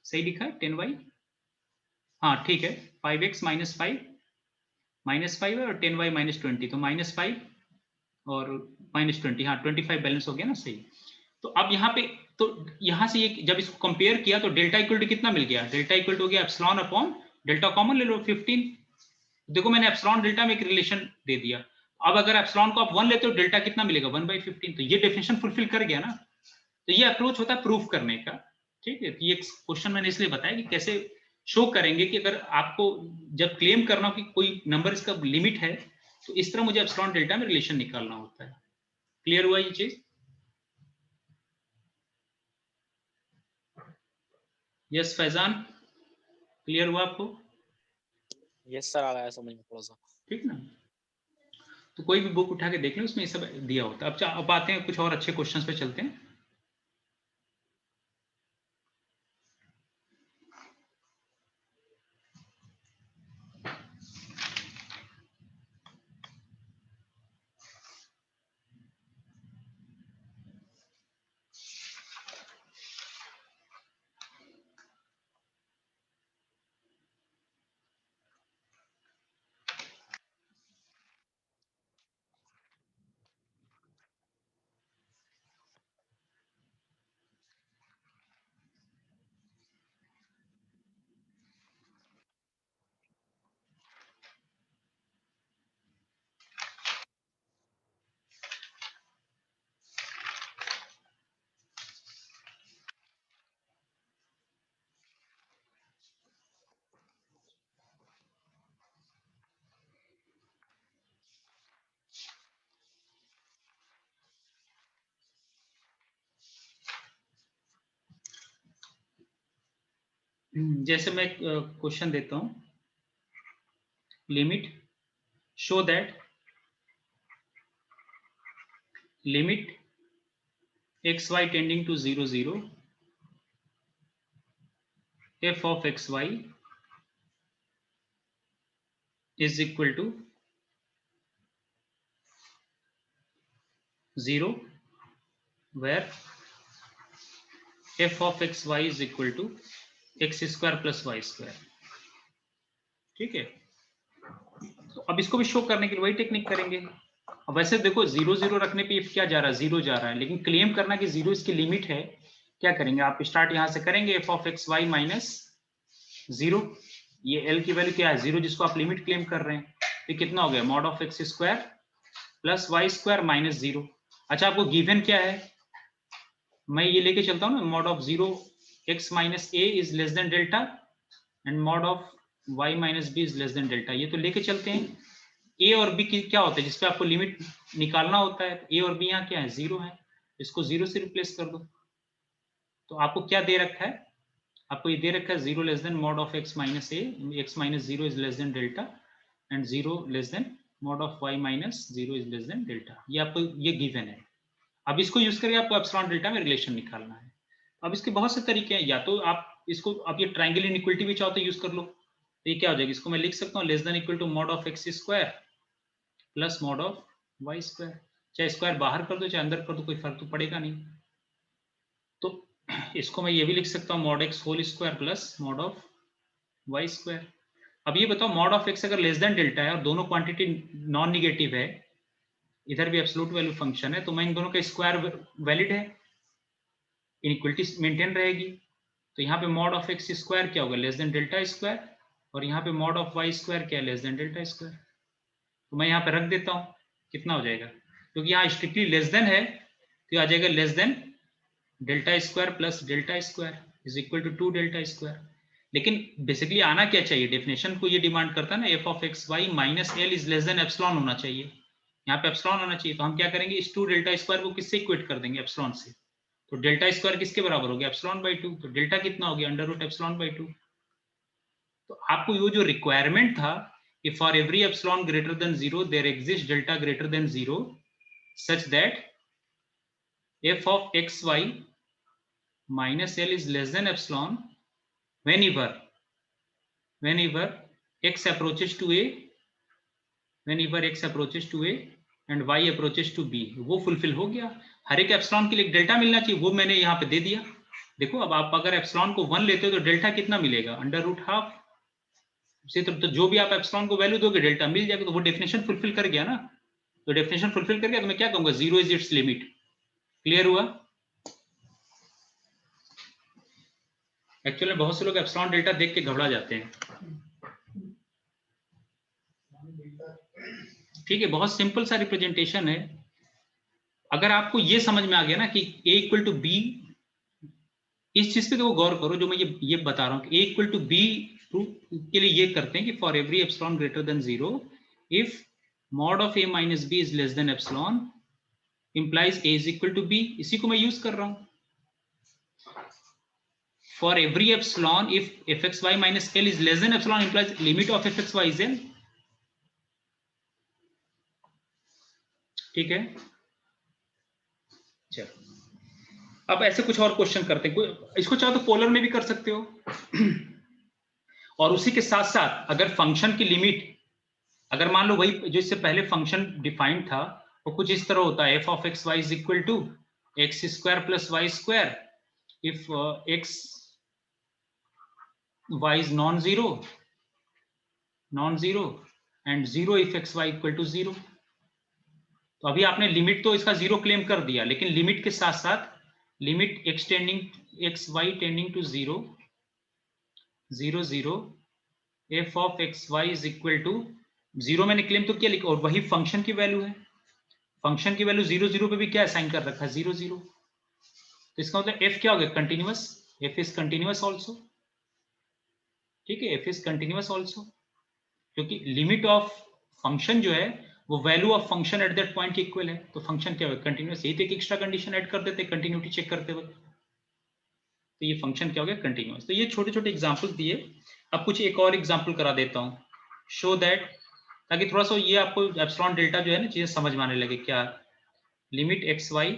सही लिखा है 10y, हाँ ठीक है, 5x माइनस 5 है और 10y माइनस 20, तो माइनस 5 और माइनस 20, हाँ 25 बैलेंस हो गया ना, सही। तो अब यहाँ पे, तो यहाँ से ये जब इसको कंपेयर किया तो डेल्टा इक्वल टू कितना मिल गया, डेल्टा इक्वल टू हो गया एप्सिलॉन अपॉन डेल्टा कॉमन ले लो 15। देखो मैंने एप्सिलॉन डेल्टा में एक रिलेशन दे दिया। अब अगर एप्सिलॉन को आप 1 लेते हो डेल्टा कितना मिलेगा 1/15, तो ये डेफिनेशन फुलफिल कर गया ना। तो ये अप्रोच होता है प्रूफ करने का, ठीक है। ये क्वेश्चन मैंने इसलिए बताया कि कैसे शो करेंगे कि अगर आपको जब क्लेम करना हो कि कोई नंबर इसका लिमिट है, तो इस तरह मुझे एप्सिलॉन डेल्टा में रिलेशन निकालना होता है। क्लियर हुआ ये चीज? यस फैजान, क्लियर हुआ आपको?
यस सर, आ गया समझ में थोड़ा सा।
ठीक ना, तो कोई भी बुक उठा के देख लो, उसमें ये सब दिया होता है। अब आते हैं कुछ और अच्छे क्वेश्चंस पे चलते हैं। जैसे मैं क्वेश्चन देता हूं, limit show that limit xy tending to 0 0 f of xy is equal to 0 where f of xy is equal to x square plus y square। ठीक है, तो अब इसको भी शो करने के लिए वही टेक्निक करेंगे। अब वैसे देखो 0 0 रखने पे क्या जा रहा है, 0 जा रहा है, लेकिन क्लेम करना कि 0 इसकी लिमिट है, क्या करेंगे आप, स्टार्ट यहां से करेंगे f of xy माइनस 0, ये l की वैल्यू क्या है 0, जिसको आप लिमिट क्लेम कर रहे हैं, तो कितना हो गया mod of x square plus y square minus 0। अच्छा आपको गिवन क्या है, मैं ये लेके चलता हूँ ना, mod of 0 x minus a is less than delta and mod of y minus b is less than delta, ये तो लेके चलते हैं। a और b की क्या होता है, जिसपे आपको लिमिट निकालना होता है, a और b यहाँ क्या है 0 है, इसको 0 से रिप्लेस कर दो। तो आपको क्या दे रखा है, आपको ये दे रखा है 0 less then mod of x minus A, x minus 0 is less than delta and 0 less then mod of y minus 0 is less than delta, ये आपको ये गिवन है। अब इसको यूज करके आपको एप्सिलॉन डेल्टा में रिलेशन निकालना है। अब इसके बहुत से तरीके हैं, या तो आप इसको, आप ये ट्रायंगल इनइक्वलिटी भी चाहो तो यूज कर लो, तो ये क्या हो जाएगा, इसको मैं लिख सकता हूँ less than equal to mod of x square plus mod of y square, चाहे स्क्वायर बाहर कर दो चाहे अंदर कर दो, कोई फर्क तो पड़ेगा नहीं। तो इसको मैं ये भी लिख सकता हूँ mod x whole square plus mod of y square. अब ये बताओ मॉड ऑफ एक्स अगर लेस देन डेल्टा है और दोनों क्वांटिटी नॉन निगेटिव है, इधर भी एब्सोल्यूट वैल्यू फंक्शन है, तो मैं इन दोनों का स्क्वायर वैलिड है, इनइक्वलिटी मेंटेन रहेगी। तो यहाँ पे मॉड ऑफ एक्स स्क्वायर क्या होगा लेस देन डेल्टा स्क्वायर, और यहाँ पे मॉड ऑफ वाई स्क्वायर क्या है लेस देन डेल्टा स्क्वायर। तो मैं यहाँ पे रख देता हूँ, कितना हो जाएगा, क्योंकि यहाँ स्ट्रिक्टली लेस देन है, तो आ जाएगा less than delta square plus delta square is equal to 2 delta square. लेकिन बेसिकली आना क्या चाहिए, डेफिनेशन को ये डिमांड करता है ना, f of x y minus l is less than epsilon होना चाहिए, यहाँ पे एप्सिलॉन होना चाहिए। तो हम क्या करेंगे, इस 2 डेल्टा स्क्वायर को किससे इक्वेट कर देंगे, एप्सिलॉन से। तो डेल्टा स्क्वायर किसके बराबर हो गया, एप्सिलॉन बाई 2। तो डेल्टा कितना हो गया, अंडर रूट एप्सिलॉन बाई 2। तो आपको ये जो रिक्वायरमेंट था कि for every epsilon greater than 0 there exist delta greater than 0 such that f of xy minus L is less than epsilon whenever x approaches to a, whenever x approaches to a and y approaches to b, वो fulfil हो गया। हर एक epsilon के लिए delta मिलना चाहिए, वो मैंने यहाँ पे दे दिया। देखो अब आप अगर एप्सिलॉन को 1 लेते हो तो डेल्टा कितना मिलेगा, अंडर रूट हाफ से। तो जो भी आप एप्सिलॉन को वैल्यू दोगे डेल्टा मिल जाएगा, तो वो डेफिनेशन फुलफिल कर गया ना। तो डेफिनेशन फुलफिल कर गया तो मैं क्या कहूंगा, 0 इज इट्स लिमिट। क्लियर हुआ। एक्चुअली बहुत से लोग एप्सिलॉन डेल्टा देख के घबरा जाते हैं। ठीक है, बहुत सिंपल सा रिप्रेजेंटेशन है। अगर आपको ये समझ में आ गया ना कि a इक्वल टू बी, इस चीज पे तो गौर करो जो मैं ये बता रहा हूं कि a इक्वल टू बी के लिए ये करते हैं कि for every epsilon greater than 0 if mod of a minus b is less than epsilon implies a is equal to b। इसी को मैं यूज कर रहा हूं। For every epsilon, if fxy minus L is less than epsilon implies limit of fxy is L। ठीक है, चलो अब ऐसे कुछ और क्वेश्चन करते हैं। इसको चाहो तो पोलर में भी कर सकते हो। और उसी के साथ साथ अगर फंक्शन की लिमिट, अगर मान लो वही जो इससे पहले फंक्शन डिफाइंड था वो कुछ इस तरह होता है, f of x y is equal to x square plus y square if x y is non-zero and 0 if x y equal to 0। तो अभी आपने लिमिट तो इसका 0 क्लेम कर दिया, लेकिन लिमिट के साथ साथ limit x y tending to 0 0 f of x y is equal to 0 मैंने क्लेम तो किया, और वही फंक्शन की वैल्यू है। फंक्शन की वैल्यू 0 0 पे भी क्या असाइन कर रखा है, 0 0। तो इसका मतलब f क्या हो गया, continuous. f is continuous also. ठीक है, f इज कंटिन्यूअस ऑल्सो, क्योंकि लिमिट ऑफ फंक्शन जो है वो value of function at that point के इक्वल है। तो फंक्शन क्या होगा, कंटिन्यूअस। यही तो एक एक्स्ट्रा कंडीशन ऐड कर देते कंटिन्यूटी चेक करते वक्त। तो ये फंक्शन क्या हो गया, कंटिन्यूअस। तो ये छोटे छोटे एग्जांपल दिए। अब कुछ एक और एग्जांपल करा देता हूँ, शो दैट, ताकि थोड़ा सा ये आपको एप्सिलॉन डेल्टा जो है ना चीजें समझ में आने लगे। क्या, limit x y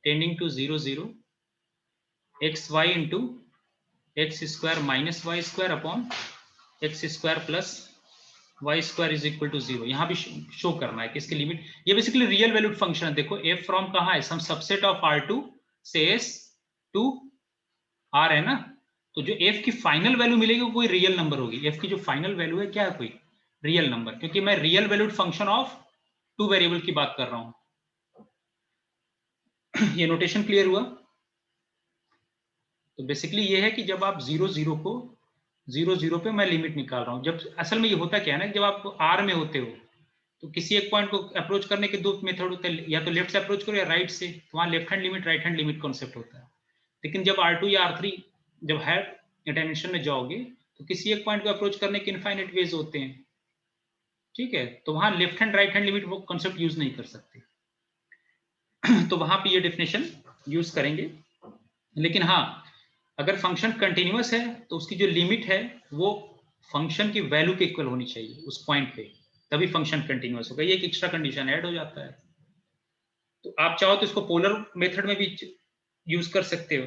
tending to 0 0 x y into x square minus y square upon x square plus y square is equal to 0। यहाँ भी शो करना है कि इसकी लिमिट, ये बेसिकली रियल वैल्यूड फंक्शन है। देखो एफ फ्रॉम कहाँ है, सम सबसेट ऑफ R2 से S टू R है ना। तो जो f की फाइनल वैल्यू मिलेगी वो कोई रियल नंबर होगी। f की जो फाइनल वैल्यू है क्या है, कोई रियल नंबर, क्योंकि मैं real valued function of 2 variable की बात कर रहा हूं। ये नोटेशन क्लियर हुआ। तो बेसिकली ये है कि जब आप 0 0 को 0 0 पे मैं लिमिट निकाल रहा हूं, जब असल में ये होता क्या है ना, जब आप R में होते हो तो किसी एक पॉइंट को अप्रोच करने के दो मेथड होते हैं, या तो लेफ्ट से अप्रोच करो या राइट से। तो वहां left hand limit right hand limit concept होता है। लेकिन जब R2 या R3 जब हायर डायमेंशन में जाओगे तो किसी एक पॉइंट को अप्रोच करने के इनफाइनाइट वेज होते हैं। ठीक है, तो वहां left hand right hand limit वो कॉन्सेप्ट यूज नहीं कर सकते। तो वहां पे ये डेफिनेशन यूज करेंगे। लेकिन हाँ, अगर फंक्शन कंटिन्यूअस है तो उसकी जो लिमिट है वो फंक्शन की वैल्यू के इक्वल होनी चाहिए उस पॉइंट पे, तभी फंक्शन कंटिन्यूअस होगा। ये एक एक्स्ट्रा कंडीशन ऐड हो जाता है। तो आप चाहो तो इसको पोलर मेथड में भी यूज कर सकते हो।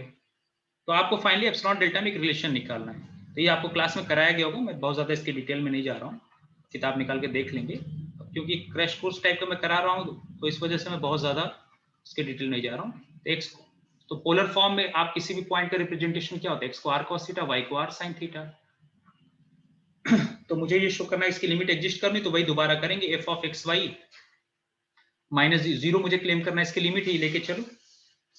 तो आपको फाइनली एप्सिलॉन डेल्टा में एक रिलेशन निकालना है। तो ये आपको क्लास में कराया गया होगा, मैं बहुत ज्यादा इसके डिटेल में नहीं जा रहा हूँ, किताब निकाल के देख लेंगे। क्योंकि क्रैश कोर्स टाइप का मैं करा रहा हूँ तो इस वजह से मैं बहुत ज्यादा इसके डिटेल नहीं जा रहा हूँ। तो पोलर फॉर्म में आप किसी भी पॉइंट का रिप्रेजेंटेशन क्या होता है, एक्स को आर कॉस थीटा, वाई को आर साइन थीटा। तो मुझे ये शो करना है इसकी लिमिट एग्जिस्ट करनी, तो वही दोबारा करेंगे। F of x y minus 0 मुझे क्लेम करना है, इसकी लिमिट ही लेके चलो।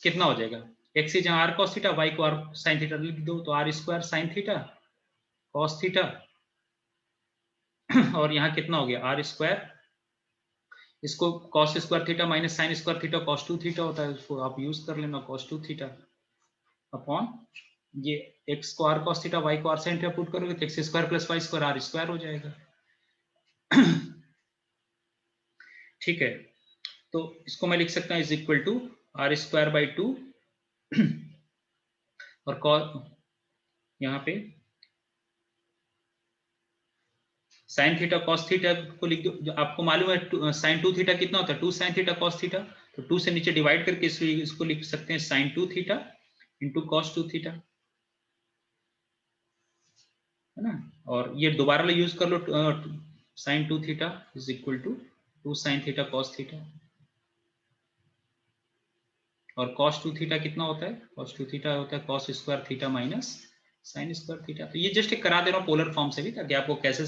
कितना हो जाएगा, x is r cos theta, y को आर साइन थीटा लिख दो, तो r square sine theta cos theta, और यहाँ कितना हो गया आर स्क्वायर, इसको cos square theta minus sine square theta cos 2 theta होता है, उसको आप यूज कर लेना, कॉस 2 थीटा अपॉन ये x को r cos थीटा, y को r sin थीटा पुट करोगे तो x square plus y square r square हो जाएगा। ठीक है, तो इसको मैं लिख सकता हूँ is equal to r square by 2 और cos यहाँ पे साइन थीटा कॉस थीटा को लिख दो। आपको मालूम है साइन 2 थीटा कितना होता है, 2 साइन थीटा कॉस थीटा, तो 2 से नीचे डिवाइड करके इसको लिख सकते हैं sine 2 theta into cos 2 theta, है ना। और ये दोबारा यूज कर लो, sine 2 theta is equal to 2 sine theta cos theta, और कॉस 2 थीटा कितना होता है, कॉस 2 थीटा होता है cos square theta minus sine square theta. तो ये जस्ट एक करा दे रहा हूँ पोलर फॉर्म से भी, ताकि आपको कैसे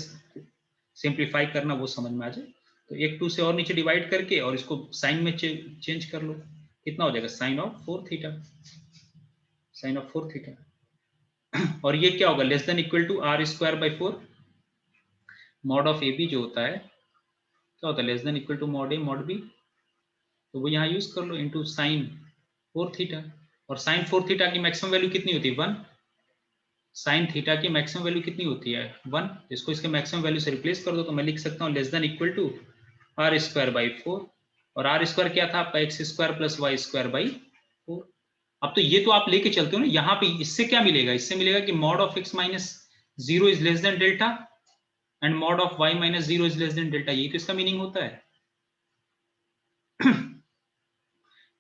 सिंप्लीफाई करना वो समझ में आ जाए। तो एक 2 से और नीचे डिवाइड करके और इसको साइन में चेंज कर लो, कितना हो जाएगा sine of 4 theta, sine of 4 theta. और ये क्या होगा, less than equal to r square by 4, mod of a b जो होता है क्या होता है, less than equal to mod a mod b, तो वो यहाँ यूज कर लो इंटू साइन 4 थीटा। और साइन 4 थीटा की मैक्सिमम वैल्यू कितनी होती है 1, साइन थीटा की मैक्सिमम वैल्यू कितनी होती है 1, इसको इसके मैक्सिमम वैल्यू से रिप्लेस कर दो, तो मैं लिख सकता हूँ less than equal to r square by 4, और r स्क्वायर क्या था आपका x square plus y square by 4। अब तो ये तो आप लेके चलते हो ना, यहाँ पे इससे क्या मिलेगा, इससे मिलेगा कि mod of x minus 0 is less than delta and mod of y minus 0 is less than delta, ये तो इसका मीनिंग होता है।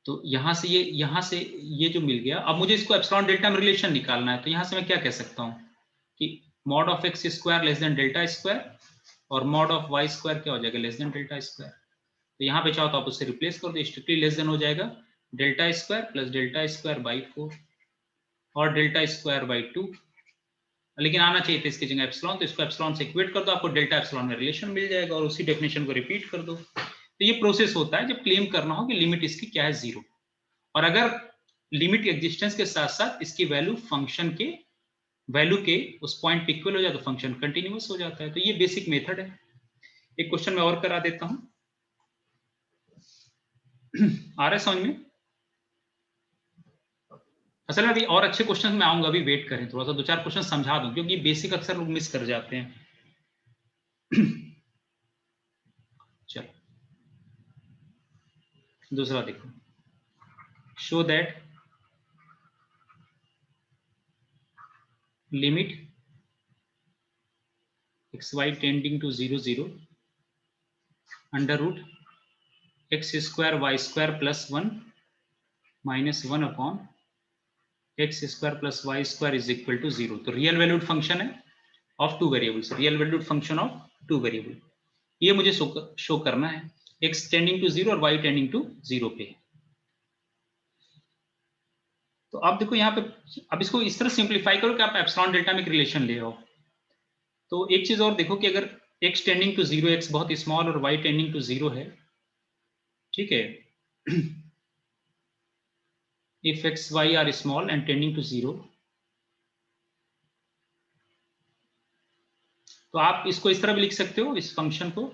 तो यहाँ से ये जो मिल गया, अब मुझे इसको एप्सिलॉन डेल्टा में रिलेशन निकालना है, तो यहाँ से मैं क्या कह सकता हूँ कि mod of x square less than delta square और मॉड ऑफ y स्क्वायर क्या हो जाएगा लेस देन डेल्टा स्क्वायर। तो यहाँ पे चाहो तो आप उससे रिप्लेस कर दो, स्ट्रिक्टली लेस देन हो जाएगा delta square plus delta square by 4 और डेल्टा स्क्वायर बाई 2, लेकिन आना चाहिए था इसकी जगह एप्सिलॉन, तो इसको एप्सिलॉन से इक्वेट कर दो, आपको डेल्टा एप्सिलॉन में रिलेशन मिल जाएगा और उसी डेफिनेशन को रिपीट कर दो। तो ये प्रोसेस होता है जब क्लेम करना हो कि लिमिट इसकी क्या है 0, और अगर लिमिट एग्जिस्टेंस के साथ साथ इसकी वैल्यू फंक्शन के वैल्यू के उस पॉइंट पे इक्वल हो जाए तो फंक्शन कंटिन्यूअस हो जाता है। तो ये बेसिक मेथड है। एक क्वेश्चन मैं और करा देता हूं, आ रहा है समझ में। असल में अभी और अच्छे क्वेश्चन में आऊंगा, अभी वेट करें, थोड़ा सा 2-4 क्वेश्चन समझा दूं, क्योंकि बेसिक अक्सर लोग मिस कर जाते हैं। चलो दूसरा देखो, show that limit xy tending to 0 0 under root x square y square plus 1 minus 1 upon x square plus y square is equal to 0। तो रियल वैल्यूड फंक्शन है of 2 variables, real valued function of 2 variable, ये मुझे show करना है x tending to 0 और y tending to 0 पे। तो अब देखो यहाँ पे, अब इसको इस तरह सिंप्लीफाई करो कि आप एप्सिलॉन डेल्टा में एक रिलेशन ले आओ। तो एक चीज और देखो कि अगर x टेंडिंग टू 0, x बहुत स्मॉल और y टेंडिंग टू 0 है, ठीक है, if x y are small and tending to 0, तो आप इसको इस तरह भी लिख सकते हो इस फंक्शन को,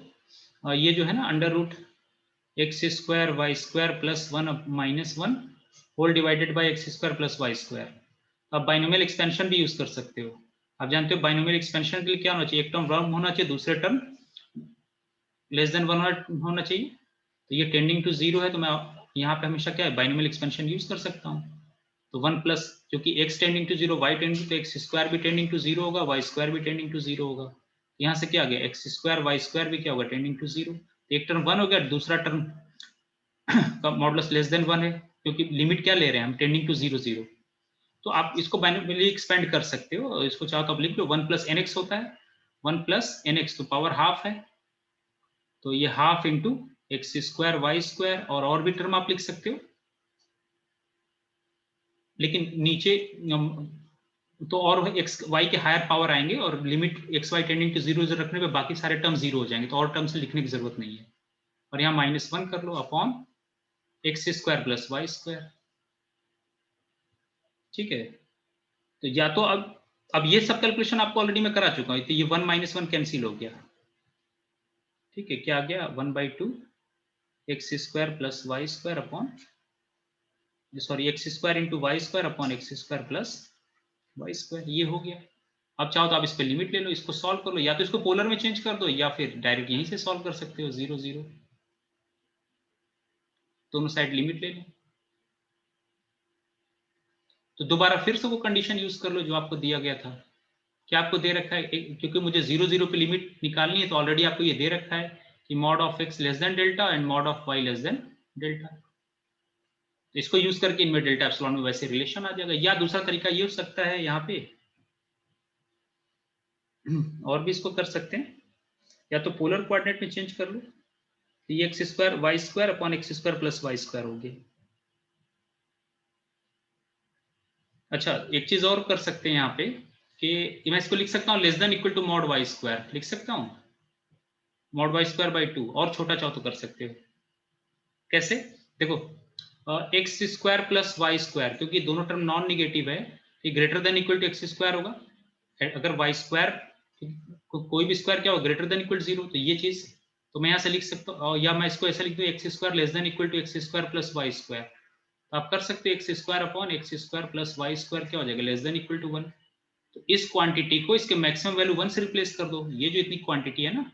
ये जो है ना under root x square y square plus 1 minus 1 whole divided by x square plus y square. आप बाइनोमियल एक्सपेंशन भी यूज कर सकते हो। आप जानते हो बाइनोमियल एक्सपेंशन के लिए क्या होना चाहिए, एक टर्म 1 होना चाहिए, दूसरे टर्म लेस देन 1 होना चाहिए। तो ये टेंडिंग टू 0 है, तो मैं यहाँ पे हमेशा क्या है बाइनोमियल एक्सपेंशन यूज कर सकता हूँ। तो 1 प्लस, क्योंकि x tending to 0 y tending to, x square भी टेंडिंग टू 0 होगा, y स्क्वायर भी टेंडिंग टू 0 होगा। यहाँ से क्या आ गया x स्क्वायर y स्क्वायर भी क्या होगा टेंडिंग टू 0। एक टर्म 1 हो गया, दूसरा टर्म का मॉडुलस लेस देन 1 है, क्योंकि लिमिट क्या ले रहे हैं हम टेंडिंग टू 0 0। तो आप इसको बाइनोमियली एक्सपेंड कर सकते हो, इसको चाहो तो आप लिख लो 1 प्लस nx होता है, 1 प्लस nx तो पावर हाफ है, तो ये half into x square y square, और भी टर्म आप लिख सकते हो, लेकिन नीचे तो और एक्स वाई के हायर पावर आएंगे और limit x y tending to 0 0 रखने पे बाकी सारे टर्म 0 हो जाएंगे, तो और टर्म से लिखने की जरूरत नहीं है। और यहाँ -1 कर लो upon x square plus y square, ठीक है। तो या तो अब ये सब कैलकुलेशन आपको ऑलरेडी मैं करा चुका हूँ, तो ये 1 - 1 कैंसिल हो गया, ठीक है, क्या आ गया 1/2 x square plus y square upon, sorry x square into y square upon x square plus y square, ये हो गया। अब चाहो तो आप इस पे लिमिट ले लो, इसको सॉल्व कर लो, या तो इसको पोलर में चेंज कर दो या फिर डायरेक्ट यहीं से सॉल्व कर सकते हो, 0 0 दोनों साइड लिमिट ले लो। तो दोबारा फिर से वो कंडीशन यूज कर लो जो आपको दिया गया था। क्या आपको दे रखा है, क्योंकि मुझे 0 0 पे लिमिट निकालनी है तो ऑलरेडी आपको ये दे रखा है कि mod of x less than delta and mod of y less than delta. तो इसको यूज करके इनमें डेल्टा एप्सिलॉन में वैसे रिलेशन आ जाएगा। या दूसरा तरीका ये हो सकता है यहाँ पे, और भी इसको कर सकते हैं, या तो पोलर कोऑर्डिनेट में चेंज कर लो, तो ये x square y square upon x square plus y square हो गया। अच्छा, एक चीज और कर सकते हैं यहाँ पे कि मैं इसको लिख सकता हूँ less than equal to mod y square, लिख सकता हूँ मॉड वाई स्क्वायर बाई 2, और छोटा चाहो तो कर सकते हो। कैसे, देखो x square plus y square, क्योंकि दोनों टर्म नॉन निगेटिव है, ये greater than equal to x square होगा। अगर वाई स्क्वायर कोई भी स्क्वायर क्या होगा, ग्रेटर देन इक्वल टू 0, तो ये चीज तो मैं यहाँ से लिख सकता हूँ, या मैं इसको ऐसा लिख दूँ x square less than equal to x square plus y square. तो आप कर सकते हो x square upon x square plus y square क्या हो जाएगा, लेस देन इक्वल टू 1। तो इस क्वांटिटी को इसके मैक्सिमम वैल्यू 1 से रिप्लेस कर दो, ये जो इतनी क्वांटिटी है ना,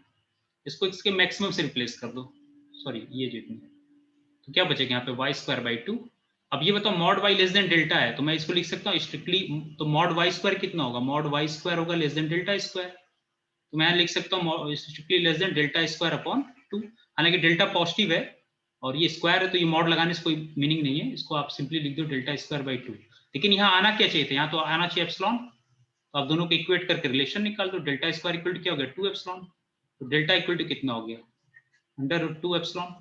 इसको इसके मैक्सिमम से रिप्लेस कर दो, सॉरी ये जो इतनी, तो क्या बचेगा यहाँ पे वाई स्क्वायर बाई 2। अब ये बताओ mod y less than delta है, तो मैं इसको लिख सकता हूँ स्ट्रिक्टली, तो मॉड वाई स्क्वायर कितना होगा, मॉड वाई स्क्वायर होगा लेस देन डेल्टा स्क्वायर, तो मैं लिख सकता हूँ strictly less than delta square upon 2। हालांकि डेल्टा पॉजिटिव है और ये स्क्वायर है तो ये मॉड लगाने से कोई मीनिंग नहीं है, इसको आप सिंपली लिख दो डेल्टा स्क्वायर बाई 2। लेकिन यहाँ आना क्या चाहिए था, यहाँ तो आना चाहिए एप्सिलॉन, तो आप दोनों को इक्वेट करके रिलेशन निकाल दो, डेल्टा स्क्वायर इक्वल टू क्या हो गया 2 एप्सिलॉन, तो डेल्टा इक्वल टू कितना हो गया अंडर रूट 2 एप्सिलॉन।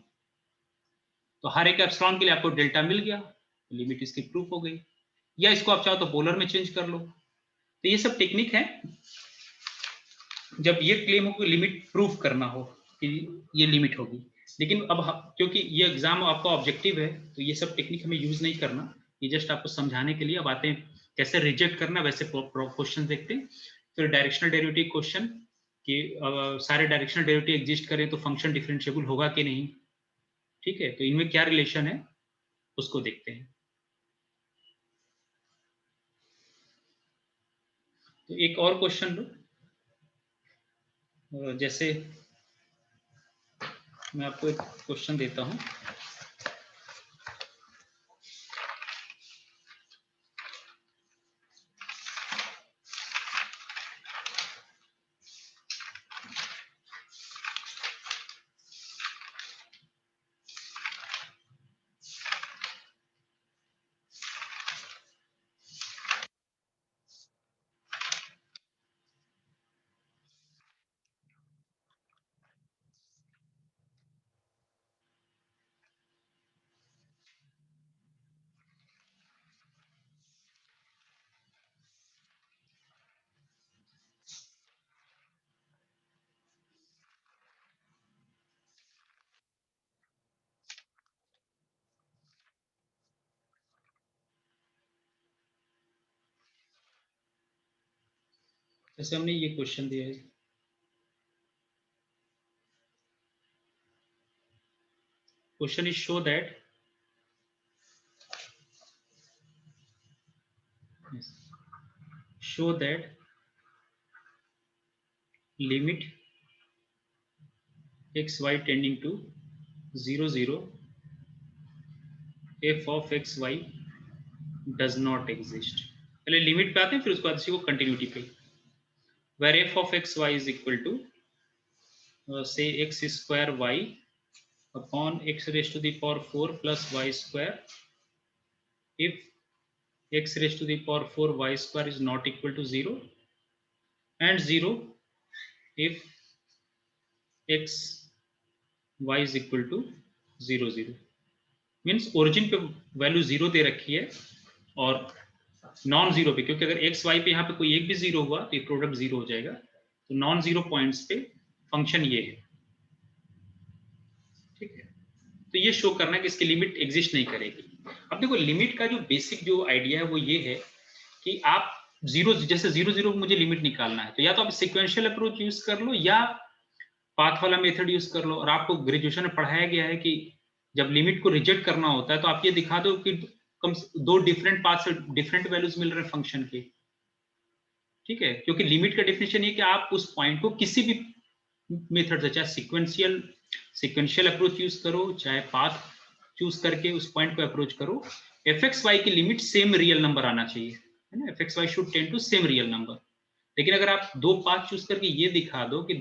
तो हर एक एप्सिलॉन के लिए आपको डेल्टा मिल गया, लिमिट इसकी प्रूफ हो गई। या इसको आप चाहो तो पोलर में चेंज कर लो। तो ये सब टेक्निक है जब ये क्लेम हो कि लिमिट प्रूफ करना हो कि ये लिमिट होगी। लेकिन अब क्योंकि ये एग्जाम आपका ऑब्जेक्टिव है तो ये सब टेक्निक हमें यूज नहीं करना, ये जस्ट आपको समझाने के लिए। अब आते हैं कैसे रिजेक्ट करना, वैसे क्वेश्चन देखते हैं। फिर डायरेक्शनल डेरिवेटिव क्वेश्चन कि सारे डायरेक्शनल डेरिवेटिव एग्जिस्ट करें तो फंक्शन डिफरेंशिएबल होगा कि नहीं, ठीक है, तो इनमें क्या रिलेशन है उसको देखते हैं। तो एक और क्वेश्चन लो, जैसे मैं आपको एक क्वेश्चन देता हूं, जैसे हमने ये क्वेश्चन दिया है, question is show that limit x y tending to 0 0 f of x y does not exist। पहले लिमिट पे आते हैं फिर उसके बाद इसी को कंटिन्यूटी पे, where f of x y is equal to say x square y upon x raised to the power 4 plus y square if x raised to the power 4 y square is not equal to 0 and 0 if x y is equal to 0 0। Means origin पे value 0 दे रखी है और non zero पे, क्योंकि अगर x Y पे यहाँ पे कोई एक भी जीरो हुआ तो ये प्रोडक्ट जीरो हो जाएगा, तो नॉन जीरो पॉइंट्स पे फंक्शन ये है, ठीक है। तो ये शो करना है कि इसकी लिमिट एग्जिस्ट नहीं करेगी। अब देखो लिमिट का जो बेसिक जो आइडिया है वो ये है कि आप जीरो, जैसे 0 0 मुझे लिमिट निकालना है तो या तो आप सिक्वेंशियल अप्रोच यूज कर लो या पाथ वाला मेथड यूज कर लो। और आपको ग्रेजुएशन में पढ़ाया गया है कि जब लिमिट को रिजेक्ट करना होता है तो आप ये दिखा दो कि कम दो डिफरेंट पाथ से डिफरेंट वैल्यूज मिल रहे हैं फंक्शन के, ठीक है, क्योंकि लिमिट का डेफिनेशन ये कि आप उस पॉइंट को किसी भी मेथड से, चाहे सिक्वेंशियल अप्रोच यूज करो, चाहे पाथ चूज करके उस पॉइंट को अप्रोच करो, एफ एक्स वाई की लिमिट सेम रियल नंबर आना चाहिए, है ना, f x y should tend to same real number. लेकिन अगर आप दो पाथ चूज करके ये दिखा दो कि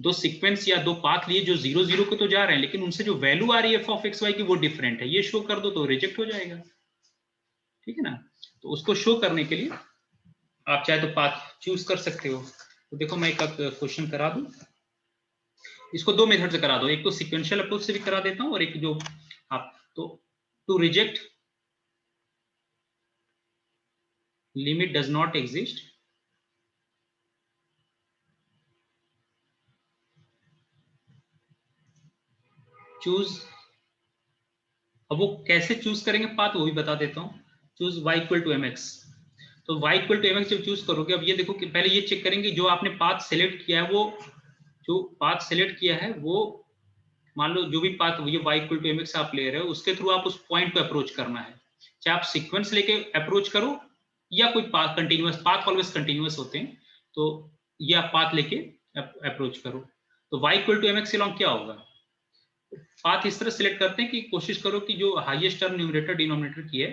दो सीक्वेंस या दो पाथ लिए जो 0 0 को तो जा रहे हैं, लेकिन उनसे जो वैल्यू आ रही है एफ ऑफ एक्स वाई की वो डिफरेंट है, ये शो कर दो तो रिजेक्ट हो जाएगा, ठीक है ना। तो उसको शो करने के लिए आप चाहे तो पाथ चूज कर सकते हो। तो देखो मैं एक क्वेश्चन करा दूं, इसको दो मेथड से करा दो, एक तो सिक्वेंशियल अप्रोच से भी करा देता हूं और एक जो आप तो to reject limit does not exist, choose, अब वो कैसे चूज करेंगे पाथ वो भी बता देता हूं। Choose y equal to mx, तो y इक्वल टू mx जब चूज करोगे, अब ये देखो कि पहले ये चेक करेंगे जो आपने पाथ सेलेक्ट किया है, वो जो पाथ सेलेक्ट किया है वो मान लो जो भी पाथ ये y इक्वल टू mx आप ले रहे हो उसके थ्रू आप उस पॉइंट पे अप्रोच करना है, चाहे आप सीक्वेंस लेके अप्रोच करो या कोई path continuous, path always continuous होते हैं, तो ये आप पाथ लेके अप्रोच करो। तो y equal to mx along क्या होगा, पाथ इस तरह सिलेक्ट करते हैं कि कोशिश करो कि जो हाईएस्ट टर्म न्यूमरेटर डिनोमिनेटर की है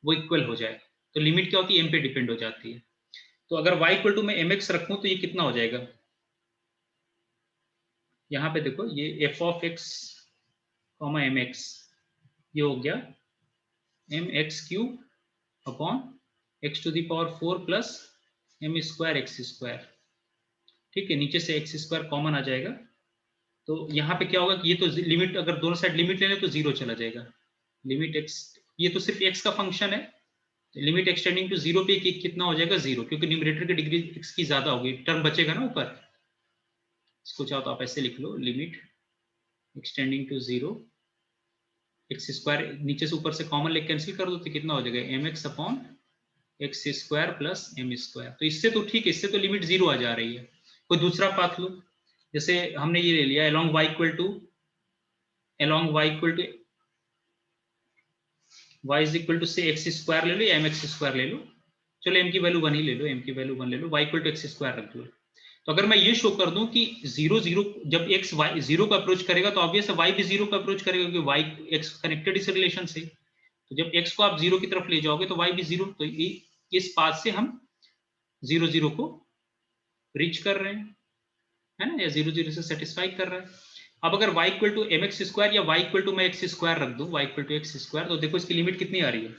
वो इक्वल हो जाए, तो लिमिट क्या होती है m पे डिपेंड हो जाती है। तो अगर y इक्वल टू मैं mx रखूं तो ये कितना हो जाएगा, यहाँ पे देखो ये f of x comma mx, ये हो गया mx cube upon x to the power 4 plus m square x square, ठीक है, नीचे से x स्क्वायर कॉमन आ जाएगा। तो यहाँ पे क्या होगा कि ये तो लिमिट, अगर दोनों साइड लिमिट ले लें तो जीरो चला जाएगा, लिमिट x, ये तो सिर्फ x का फंक्शन है, लिमिट एक्सटेंडिंग टू जीरो पे कितना हो जाएगा जीरो, क्योंकि न्यूमरेटर की डिग्री x की ज्यादा होगी, टर्म बचेगा ना ऊपर, इसको चाहो तो आप ऐसे लिख लो, limit extending to zero x square, नीचे से ऊपर से कॉमन लेके कैंसिल कर दो तो कितना हो जाएगा mx upon x square plus m square. तो इससे तो ठीक है, इससे तो लिमिट जीरो आ जा रही है। कोई दूसरा पाथ लो, जैसे हमने ये ले लिया along y equal to y is equal to से एक्स स्क्वायर ले लो या mx स्क्वायर ले लो, चलो m की वैल्यू 1 ही ले लो, m की वैल्यू 1 ले लो, y equal to x square रख दो। तो अगर मैं ये शो कर दूं कि 0 0 जब x y 0 को अप्रोच करेगा तो ऑब्वियस है y भी 0 को अप्रोच करेगा, क्योंकि y x कनेक्टेड इस रिलेशन से, तो जब x को आप 0 की तरफ ले जाओगे तो y भी 0, तो इस पाथ से हम 0 0 को रीच कर रहे हैं, है ना, या 0 0 से सेटिस्फाई कर रहा है। अब अगर y equal to mx square या y इक्वल टू मैं x स्क्वायर रख दूं, y equal to x square, तो देखो इसकी लिमिट कितनी आ रही है,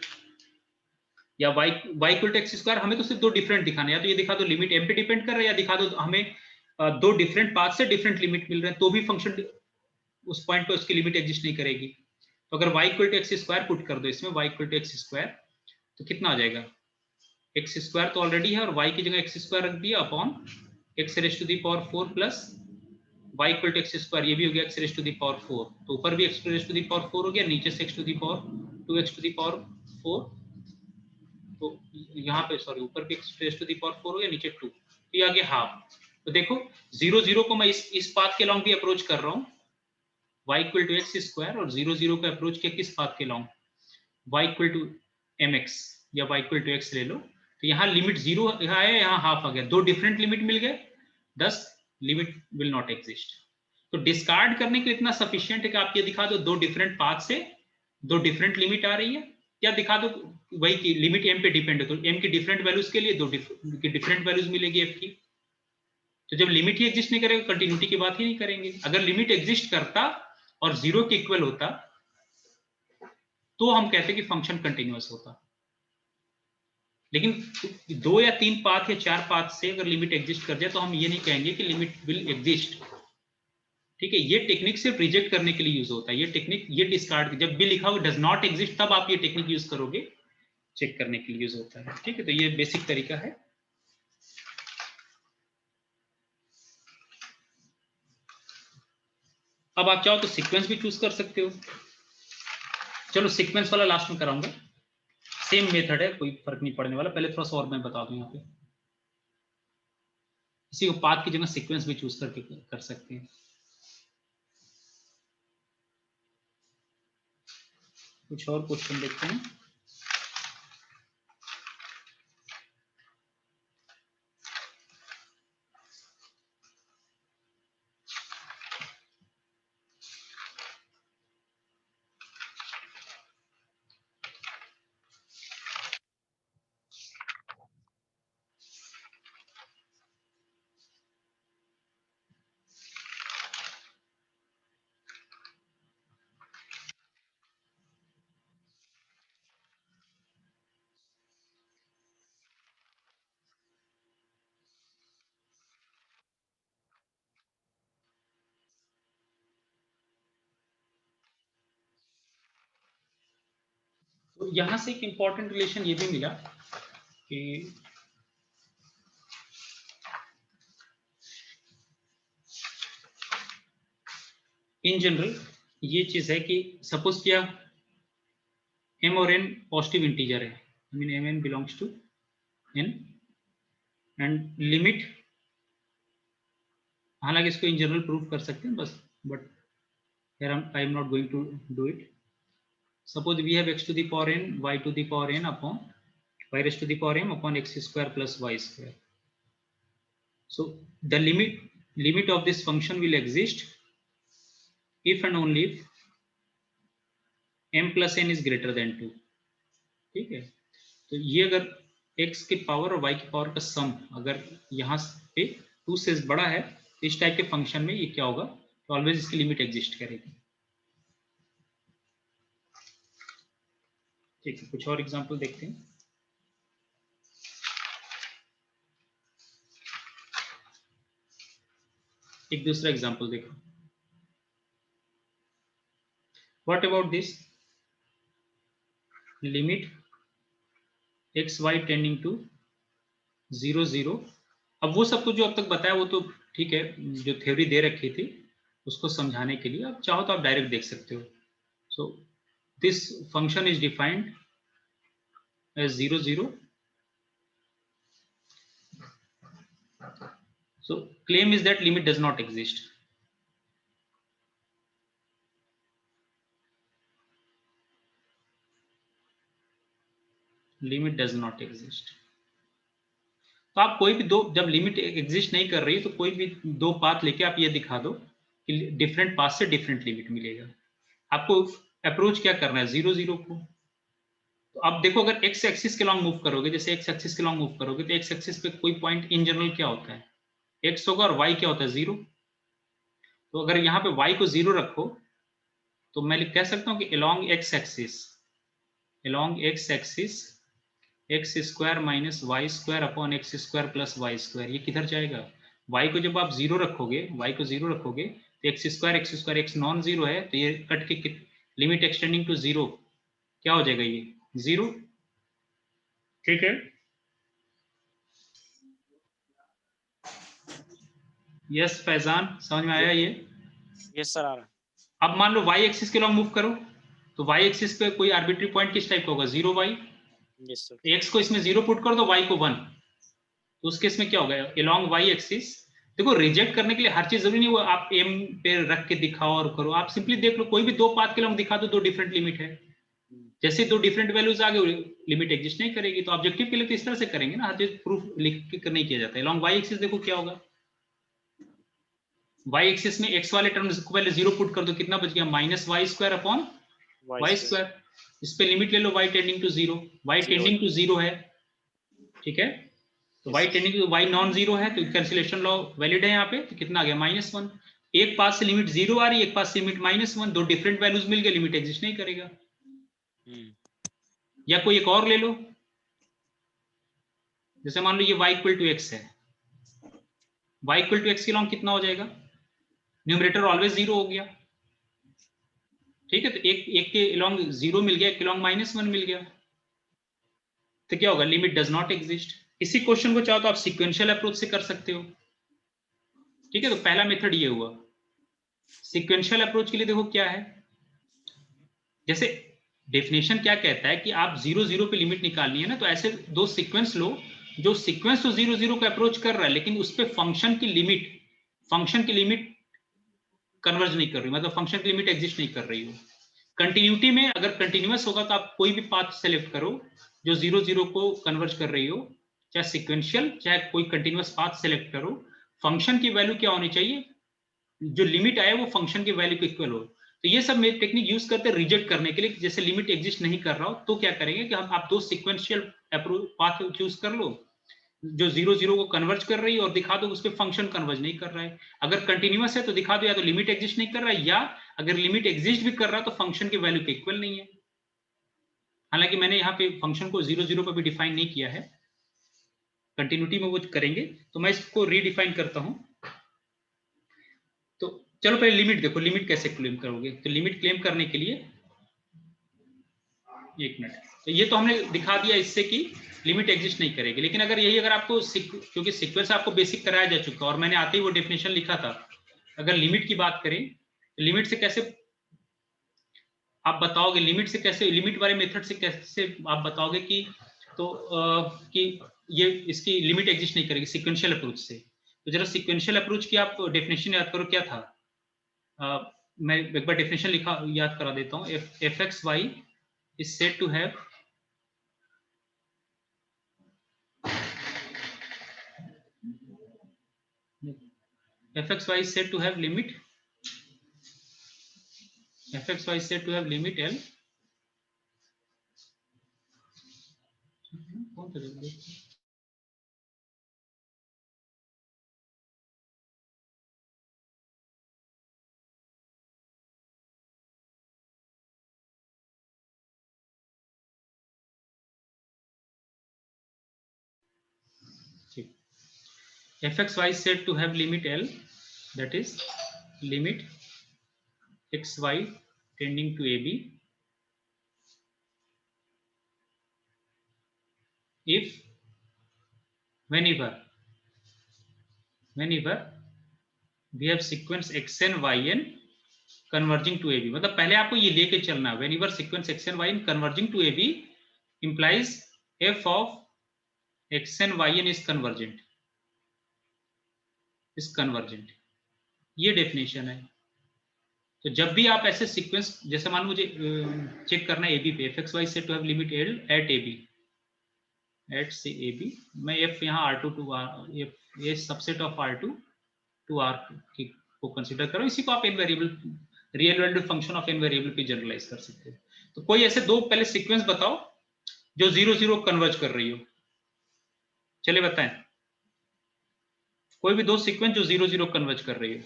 या y equal to x square, हमें तो सिर्फ दो डिफरेंट दिखाने, या तो ये दिखा दो लिमिट m पे डिपेंड कर रहा है, या दिखा दो हमें दो डिफरेंट पाथ से डिफरेंट लिमिट मिल रहे हैं, तो भी फंक्शन उस पॉइंट पे उसकी लिमिट एग्जिस्ट नहीं करेगी। तो अगर y equal to x square put कर दो इसमें, y equal to x square, तो कितना आ जाएगा, एक्स स्क्वायर तो ऑलरेडी है और y की जगह एक्स स्क्वायर रख दिया upon x raise to the power 4 plus y equal to x square, ये भी हो गया x raise to the power 4, तो ऊपर भी x raise to the power 4 हो गया, नीचे से x to the power 2x to the power 4, तो यहाँ पे सॉरी ऊपर भी x raise to the power 4 हो गया, नीचे 2, तो ये आ गया हाफ। तो देखो 0 0 को मैं इस पाथ के लॉन्ग भी अप्रोच कर रहा हूँ y equal to x square, और 0 0 को अप्रोच किया किस पाथ के long, y equal to mx या y इक्वल टू x ले लो, तो यहाँ लिमिट 0 है, यहाँ हाफ आ गया, दो डिफरेंट लिमिट मिल गए, दस लिमिट विल नॉट एग्जिस्ट। तो डिस्कार्ड करने के लिए इतना सफिशिएंट है कि आप ये दिखा दो दो डिफरेंट पाथ से दो डिफरेंट लिमिट आ रही है, या दिखा दो वही की लिमिट m पे डिपेंड है, तो m की डिफरेंट वैल्यूज के लिए दो डिफरेंट वैल्यूज मिलेगी f की। तो जब लिमिट ही एग्जिस्ट नहीं करेगा कंटिन्यूटी की बात ही नहीं करेंगे। अगर लिमिट एग्जिस्ट करता और 0 के इक्वल होता तो हम कहते कि फंक्शन कंटिन्यूअस होता, लेकिन दो या तीन पाथ या चार पाथ से अगर लिमिट एग्जिस्ट कर जाए तो हम ये नहीं कहेंगे कि लिमिट विल एग्जिस्ट, ठीक है। ये टेक्निक सिर्फ रिजेक्ट करने के लिए यूज होता है, ये टेक्निक, ये डिस्कार्ड, जब भी लिखा हुआ डज नॉट एग्जिस्ट तब आप ये टेक्निक यूज करोगे, चेक करने के लिए यूज होता है, ठीक है। तो ये बेसिक तरीका है। अब आप चाहो तो सीक्वेंस भी चूज कर सकते हो, चलो सीक्वेंस वाला लास्ट में कराऊंगा, सेम मेथड है, कोई फर्क नहीं पड़ने वाला, पहले थोड़ा सा और मैं बता दूं। यहाँ पे इसी को पाथ की जगह सीक्वेंस भी चूज करके कर सकते हैं। कुछ और क्वेश्चन देखते हैं। तो यहां से एक इंपॉर्टेंट रिलेशन ये भी मिला कि इन जनरल ये चीज है कि सपोज किया m और n पॉजिटिव इंटीजर है, I mean m n belongs to n and limit, हालांकि इसको इन जनरल प्रूफ कर सकते हैं बस, but here I am not going to do it. Suppose we have x to the power n, y to the power n upon y raised to the power m upon x square plus y square. So the limit of this function will exist if and only if m plus n is greater than 2. ठीक है, तो ये अगर x के power और y के power का सम अगर यहाँ पे 2 से बड़ा है तो इस टाइप के फंक्शन में ये क्या होगा, तो ऑलवेज इसकी लिमिट एग्जिस्ट करेगी। ठीक है, कुछ और एग्जांपल देखते हैं। एक दूसरा एग्जांपल देखो, what about this limit x y tending to 0 0। अब वो सब कुछ जो अब तक बताया वो तो ठीक है, जो थ्योरी दे रखी थी उसको समझाने के लिए, आप चाहो तो आप डायरेक्ट देख सकते हो। So this function is defined as 0 0। So claim is that limit does not exist. Limit does not exist. तो आप कोई भी दो, जब लिमिट एग्जिस्ट नहीं कर रही तो कोई भी दो पाथ लेके आप ये दिखा दो कि डिफरेंट पाथ से डिफरेंट लिमिट मिलेगा। आपको अप्रोच क्या करना है 0 0 को। तो आप देखो अगर एक्स एक्सिस के लॉन्ग मूव करोगे, जैसे एक्स एक्सिस के लॉन्ग मूव करोगे तो एक्स एक्सिस पे कोई पॉइंट इन जनरल क्या होता है, एक्स होगा, और वाई क्या होता है 0। तो अगर यहाँ पे y को 0 रखो तो मैं कह सकता हूँ कि along x axis x square minus y square upon x square plus y square, ये किधर जाएगा, y को जब आप 0 रखोगे, y को 0 रखोगे तो x square x non zero है तो ये कट के लिमिट एक्सटेंडिंग टू 0 क्या हो जाएगा, ये 0। ठीक है, यस फैजान समझ में आया ये?
यस सर आ रहा है।
अब मान लो y एक्सिस के लॉन्ग मूव करो तो y एक्सिस पे कोई आर्बिट्री पॉइंट किस टाइप का होगा, 0 y।
Yes sir.
x को इसमें 0 पुट कर दो, y को 1, तो उस केस में क्या होगा, along y एक्सिस। देखो रिजेक्ट करने के लिए हर चीज जरूरी नहीं वो आप m पे रख के दिखाओ और करो, आप सिंपली देख लो कोई भी दो पाथ के लॉन्ग दिखा दो, दो डिफरेंट लिमिट है, जैसे दो डिफरेंट वैल्यूज आ गए लिमिट एग्जिस्ट नहीं करेगी। तो ऑब्जेक्टिव के लिए तो इस तरह से करेंगे ना, हर चीज प्रूफ लिख के नहीं किया जाता है। along y एक्सिस देखो क्या होगा, y एक्सिस में x वाले टर्म्स को पहले 0 पुट कर दो, कितना बच गया, minus y square upon y square. इस पे लिमिट ले लो y tending to 0, y tending to 0 है, ठीक है, तो y tending to y non zero है तो कैंसिलेशन लॉ वैलिड है यहाँ पे, तो कितना आ गया -1। एक पास से लिमिट 0 आ रही है, एक पास से लिमिट -1, दो डिफरेंट वैल्यूज मिल गए, लिमिट एग्जिस्ट नहीं करेगा। या कोई एक और ले लो, जैसे मान लो ये y इक्वल टू x है, y इक्वल टू x के लॉन्ग कितना हो जाएगा, न्यूमरेटर ऑलवेज 0 हो गया, ठीक है, तो एक के लॉन्ग 0 मिल गया, एक के लॉन्ग -1 मिल गया, तो क्या होगा, लिमिट डज नॉट एग्जिस्ट। इसी क्वेश्चन को चाहो तो आप सीक्वेंशियल अप्रोच से कर सकते हो, ठीक है, तो पहला मेथड ये हुआ। सीक्वेंशियल अप्रोच के लिए देखो क्या है, जैसे डेफिनेशन क्या कहता है कि आप 0 0 पे लिमिट निकालनी है ना, तो ऐसे दो सीक्वेंस लो, जो सीक्वेंस तो 0 0 को अप्रोच कर रहा है लेकिन उस पे फंक्शन की लिमिट कन्वर्ज नहीं कर रही, मतलब फंक्शन की लिमिट एग्जिस्ट नहीं कर रही हो। कंटिन्यूटी में अगर कंटिन्यूअस होगा तो आप कोई भी पाथ सेलेक्ट करो जो 0 0 को कन्वर्ज कर रही हो, चाहे सीक्वेंशियल चाहे कोई कंटिन्यूअस पाथ सेलेक्ट करो, फंक्शन की वैल्यू क्या होनी चाहिए, जो लिमिट आए वो फंक्शन की वैल्यू के इक्वल हो। तो ये सब मैं टेक्निक यूज करते हैं रिजेक्ट करने के लिए, जैसे लिमिट एग्जिस्ट नहीं कर रहा हो तो क्या करेंगे कि आप दो सीक्वेंशियल पाथ चूज कर लो जो 0 0 को कन्वर्ज कर रही है और दिखा दो उस पे फंक्शन कन्वर्ज नहीं कर रहा है। अगर कंटिन्यूअस है तो दिखा दो या तो लिमिट एग्जिस्ट नहीं कर रहा है, या अगर लिमिट एग्जिस्ट भी कर रहा है तो फंक्शन की वैल्यू के इक्वल नहीं है। हालांकि मैंने यहाँ पे फंक्शन को 0 0 पर भी डिफाइन नहीं किया है, कंटिन्यूटी में वो करेंगे, तो मैं इसको रीडिफाइन करता हूं। तो चलो पहले लिमिट देखो, लिमिट कैसे क्लेम करोगे, तो लिमिट क्लेम करने के लिए एक मिनट, तो ये तो हमने दिखा दिया इससे कि लिमिट एग्जिस्ट नहीं करेगी। लेकिन अगर यही अगर आपको क्योंकि सीक्वेंस आपको बेसिक कराया जा चुका और मैंने आते ही वो डेफिनेशन लिखा था, अगर लिमिट की बात करें तो लिमिट से कैसे आप बताओगे, लिमिट से कैसे, लिमिट वाले मेथड से कैसे आप बताओगे कि कि ये इसकी लिमिट एग्जिस्ट नहीं करेगी सिक्वेंशियल अप्रोच से। तो जरा सिक्वेंशियल अप्रोच की आप डेफिनेशन याद करो, क्या था? मैं एक बार डेफिनेशन लिखा याद करा देता हूँ। F x y is said to have fxy is said to have limit fxy is said to have limit L fxy is said to have limit L, that is limit xy tending to AB if whenever we have sequence xn yn converging to AB। मतलब पहले आपको ये लेके चलना है, whenever sequence xn yn converging to AB implies f of xn yn is convergent, ये definition है। तो जब भी आप ऐसे सीक्वेंस, जैसे मान मुझे चेक करना है AB पे, fx y set to have limit L at AB, at से AB, मैं f यहाँ R2 टू R, ये subset of R2 to R को कंसीडर करो। इसी को आप n variable, real value function of n variable पे जनरलाइज कर सकते हो। तो कोई ऐसे दो पहले सीक्वेंस बताओ जो 0-0 कन्वर्ज कर रही हो, चलिए बताएं कोई भी दो सीक्वेंस जो 0-0 कन्वर्ज कर रही हो।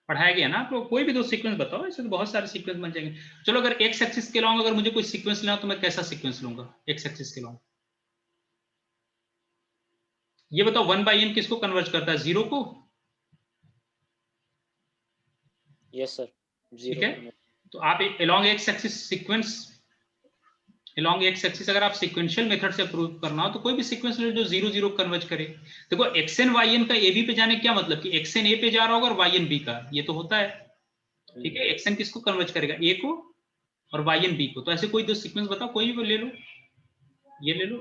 पढ़ाया गया ना आप लोग, कोई भी दो सीक्वेंस बताओ, ऐसे तो बहुत सारे सीक्वेंस बन जाएंगे। चलो अगर एक्स एक्सिस के लॉन्ग अगर मुझे कोई सीक्वेंस लेना तो मैं कैसा सीक्वेंस लूंगा एक्स एक्सिस के लॉन्ग? ये बताओ 1/n किसको कन्वर्ज करता है, 0 को?
यस सर,
ठीक है, तो आप along x axis sequence, along x axis अगर आप सीक्वेंशियल मेथड से प्रूव करना हो तो कोई भी सीक्वेंस ले जो 0-0 कन्वर्ज करे। देखो xn yn का ab पे जाने क्या मतलब कि xn a पे जा रहा होगा और yn b का, ये तो होता है। ठीक है, xn किसको कन्वर्ज करेगा, a को और yn b को। तो ऐसे कोई दो सीक्वेंस बताओ, कोई भी ले लो, ये ले लो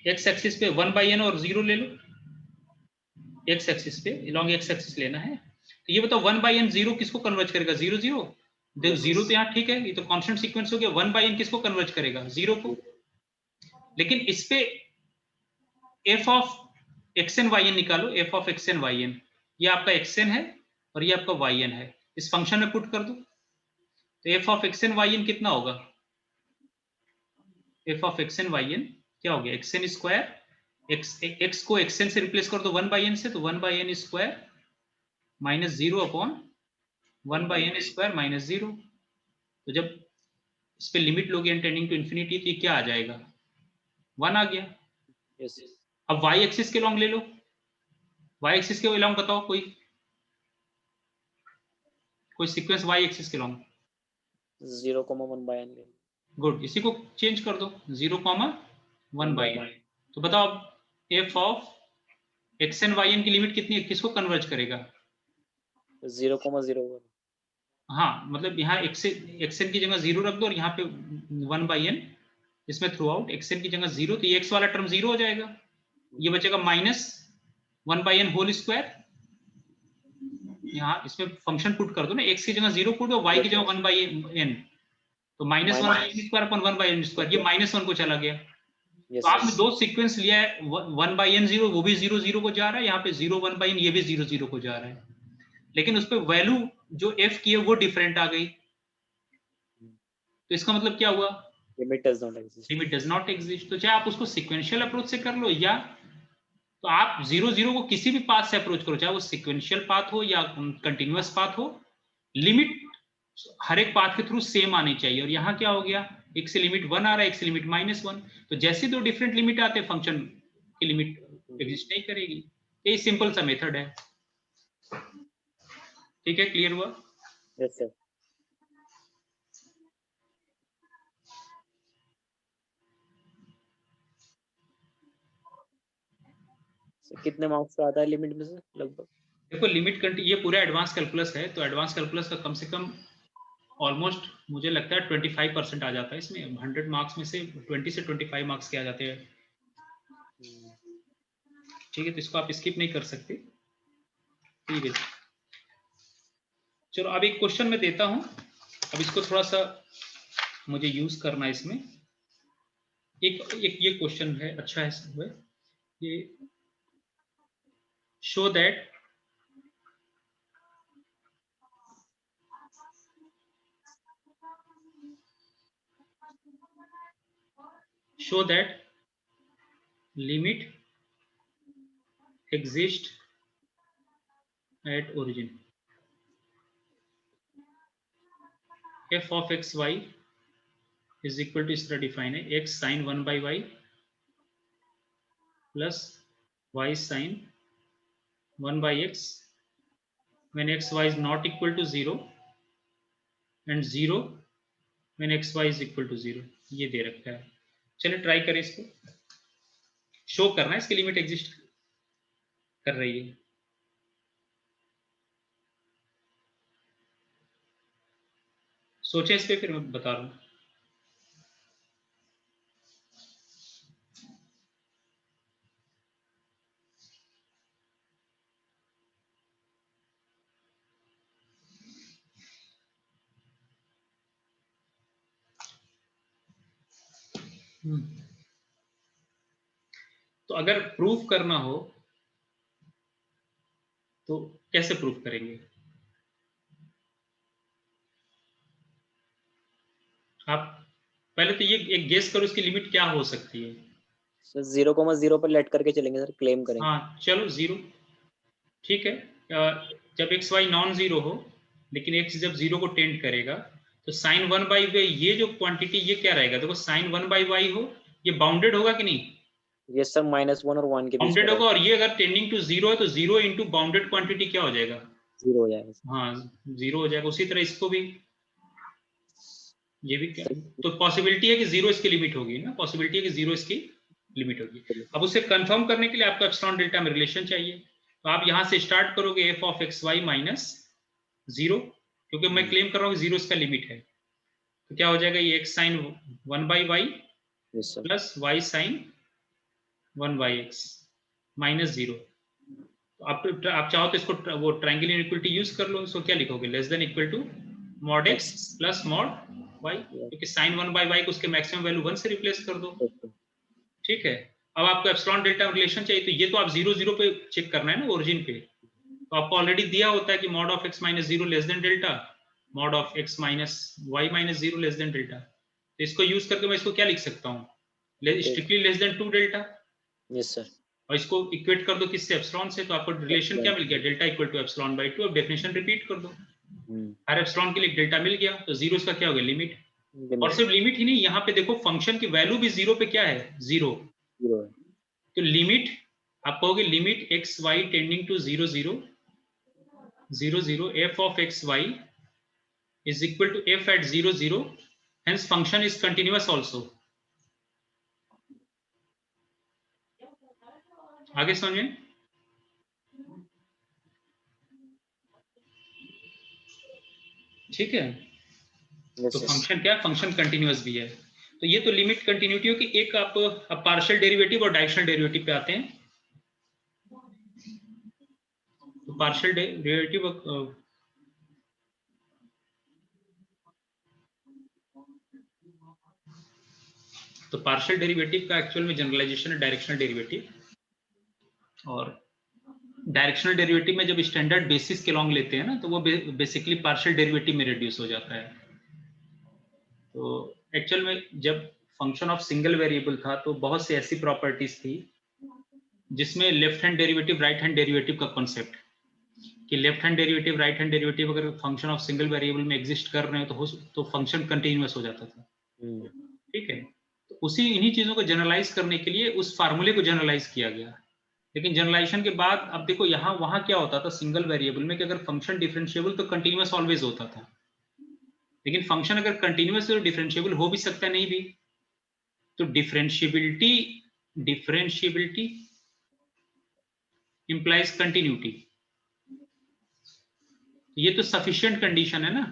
x एक्सिस पे 1/n और 0 ले लो, x एक्सिस पे along x एक्सिस लेना है। तो ये बताओ 1/n 0 किसको कन्वर्ज करेगा, 0-0। देखो 0 तो यहाँ ठीक है, ये तो कांस्टेंट सीक्वेंस हो गया। 1/n किसको कन्वर्ज करेगा, 0 को। लेकिन इस पे f ऑफ xn yn निकालो, f ऑफ xn yn, ये आपका xn है और ये आपका yn है, इस फंक्शन में पुट कर दो। तो f ऑफ xn yn कितना होगा, f ऑफ xn yn क्या हो गया, xn स्क्वायर, x को xn से रिप्लेस कर दो 1/n से, तो 1/n square minus 0 upon 1/n square minus 0। तो जब इस पे लिमिट लोगे n टेंडिंग टू इंफिनिटी तो ये क्या आ जाएगा, 1 आ गया।
यस।
अब y एक्सिस के लॉन्ग ले लो, y एक्सिस के लॉन्ग बताओ कोई सीक्वेंस y एक्सिस के लॉन्ग।
0,1/n।
गुड, इसी को चेंज कर दो 0,1/n। तो बताओ अब f ऑफ xn yn की लिमिट कितनी है, किसको कन्वर्ज करेगा,
0,01।
हाँ मतलब यहाँ xn की जगह 0 रख दो और यहाँ पे 1/n इसमें थ्रू आउट, xn की जगह 0, तो ये x वाला टर्म 0 हो जाएगा, ये बचेगा माइनस 1/n होल स्क्वायर। यहाँ इसमें फंक्शन पुट कर दो ना, x की जगह 0 पुट दो, y की जगह 1/n, तो minus 1/n square upon 1/n square, ये -1 को चला गया। तो आपने दो सीक्वेंस लिया है, 1/n 0 वो भी 0-0 को जा रहा है, यहाँ पे 0-1/n ये भी 0-0 को जा रहा है, लेकिन उस पे वैल्यू जो f की है वो डिफरेंट आ गई। तो इसका मतलब क्या हुआ,
लिमिट डज नॉट एग्जिस्ट।
तो चाहे आप उसको सीक्वेंशियल अप्रोच से कर लो या तो आप 0-0 को किसी भी पाथ से अप्रोच करो, चाहे वो सीक्वेंशियल पाथ हो या कंटिन्यूअस पाथ हो, लिमिट हर एक पाथ के थ्रू सेम आनी चाहिए। और यहाँ क्या हो गया, एक से लिमिट 1 आ रहा है, एक से लिमिट -1, तो जैसे दो डिफरेंट लिमिट आते हैं फंक्शन की लिमिट एग्जिस्ट नहीं करेगी। ये सिंपल सा मेथड है। ठीक है, क्लियर हुआ?
Yes sir. कितने मार्क्स का आता है लिमिट में से लगभग?
देखो लिमिट ये पूरा एडवांस कैलकुलस है, तो एडवांस कैलकुलस का कम से कम ऑलमोस्ट मुझे लगता है 25% आ जाता है इसमें। 100 मार्क्स में से 20 से 25 मार्क्स के आ जाते हैं। ठीक है, तो इसको आप स्किप नहीं कर सकते। ठीक है, चलो अब एक क्वेश्चन मैं देता हूं, अब इसको थोड़ा सा मुझे यूज करना है इसमें। एक ये क्वेश्चन है, अच्छा है सब है ये। Show that limit exist at origin f of x y is equal to, इस तरह डिफाइन है, x sin 1 by y plus y sin 1 by x when x y is not equal to 0 and 0 when x y is equal to 0। ये दे रखा है। चलिए try करें, इसको show करना है, इसकी लिमिट एग्जिस्ट कर रही है। सोचे इस पे, फिर मैं बता रहा हूं। तो अगर प्रूफ करना हो तो कैसे प्रूफ करेंगे? आप पहले तो ये एक गेस करो इसकी लिमिट क्या हो सकती है।
सर 0,0 पर लेट करके चलेंगे सर, क्लेम करेंगे।
हाँ चलो 0, ठीक है। जब एक्स वाई नॉन जीरो हो, लेकिन एक्स जब 0 को टेंड करेगा, तो साइन 1 बाई वाई ये जो क्वांटिटी ये क्या रहेगा? देखो साइन 1 बाई वाई हो, ये बाउंडेड होगा कि नहीं?
यस सर, -1 और 1 के बीच
बाउंडेड होगा, और ये अगर टेंडिंग टू 0 है तो 0 इंटू बाउंडेड क्वांटिटी क्या हो जाएगा?
0 हो जाएगा।
हाँ 0 हो जाएगा। उसी तरह इसको भी, ये भी क्या, तो पॉसिबिलिटी है कि 0 इसकी लिमिट होगी ना, पॉसिबिलिटी है कि 0 इसकी लिमिट होगी। अब उसे कंफर्म करने के लिए आपको एप्सिलॉन डेल्टा में रिलेशन चाहिए, तो आप यहां से स्टार्ट करोगे f of x y minus 0, क्योंकि मैं क्लेम कर रहा हूँ 0 इसका लिमिट है, तो क्या हो जाएगा? ये x sine 1 by y plus y sine 1 by x minus 0। आप चाहो तो इसको वो ट्रायंगल इनइक्वालिटी यूज कर लो। इसको क्या लिखोगे? Less than equal to mod x plus mod y, क्योंकि साइन 1 बाई वाई को उसके मैक्सिमम वैल्यू 1 से रिप्लेस कर दो। ठीक है, अब आपको एप्सिलॉन डेल्टा रिलेशन चाहिए, तो ये तो आप 0 0 पे चेक करना है ना, ओरिजिन पे। तो आपको ऑलरेडी दिया होता है कि mod of x minus 0 less than delta, mod of x minus y minus 0 less than delta. तो इसको यूज करके मैं इसको क्या लिख सकता हूँ? Strictly less then 2 delta.
Yes sir.
और इसको इक्वेट कर दो किससे? एप्सिलॉन से। तो आपको रिलेशन क्या मिल गया? Delta equal to epsilon by 2। अब डेफिनेशन रिपीट कर दो, हर एप्सिलॉन के लिए डेल्टा मिल गया, तो 0 इसका क्या हो गया? लिमिट। और सिर्फ लिमिट ही नहीं, यहाँ पे देखो फंक्शन की वैल्यू भी 0 पे क्या है? 0। तो लिमिट आप कहोगे limit x y tending to 0 0 0 0 f of x y is equal to f at 0 0, hence function is continuous also. आगे समझे? ठीक है, तो फंक्शन क्या? फंक्शन कंटिन्यूअस भी है। तो ये तो लिमिट कंटिन्यूटी हो कि एक आप पार्शियल डेरिवेटिव और डायरेक्शनल डेरिवेटिव पे आते हैं। तो पार्शियल डेरिवेटिव तो पार्शियल डेरिवेटिव का एक्चुअल में जनरलाइजेशन है डायरेक्शनल डेरिवेटिव, और डायरेक्शनल डेरिवेटिव में जब स्टैंडर्ड बेसिस के लॉन्ग लेते हैं ना, तो वो बेसिकली पार्शियल डेरिवेटिव में रिड्यूस हो जाता है। तो एक्चुअल में जब फंक्शन ऑफ सिंगल वेरिएबल था, तो बहुत सी ऐसी प्रॉपर्टीज थी जिसमें left hand derivative right hand derivative का कॉन्सेप्ट, कि left hand derivative right hand derivative अगर फंक्शन ऑफ सिंगल वेरिएबल में एग्जिस्ट कर रहे हो तो फंक्शन कंटिन्यूअस हो जाता था। ठीक है, तो उसी इन्हीं चीजों को जनरलाइज करने के लिए उस फार्मूले को जनरलाइज किया गया। लेकिन जनरलाइजेशन के बाद अब देखो यहाँ वहां क्या होता था सिंगल वेरिएबल में कि अगर फंक्शन डिफरेंशिएबल तो कंटिन्यूअस ऑलवेज होता था, लेकिन फंक्शन अगर कंटिन्यूअस है तो डिफरेंशिएबल हो भी सकता है, नहीं भी। तो डिफरेंशिएबिलिटी इंप्लाइज कंटिन्यूटी, ये तो सफिशिएंट कंडीशन है ना।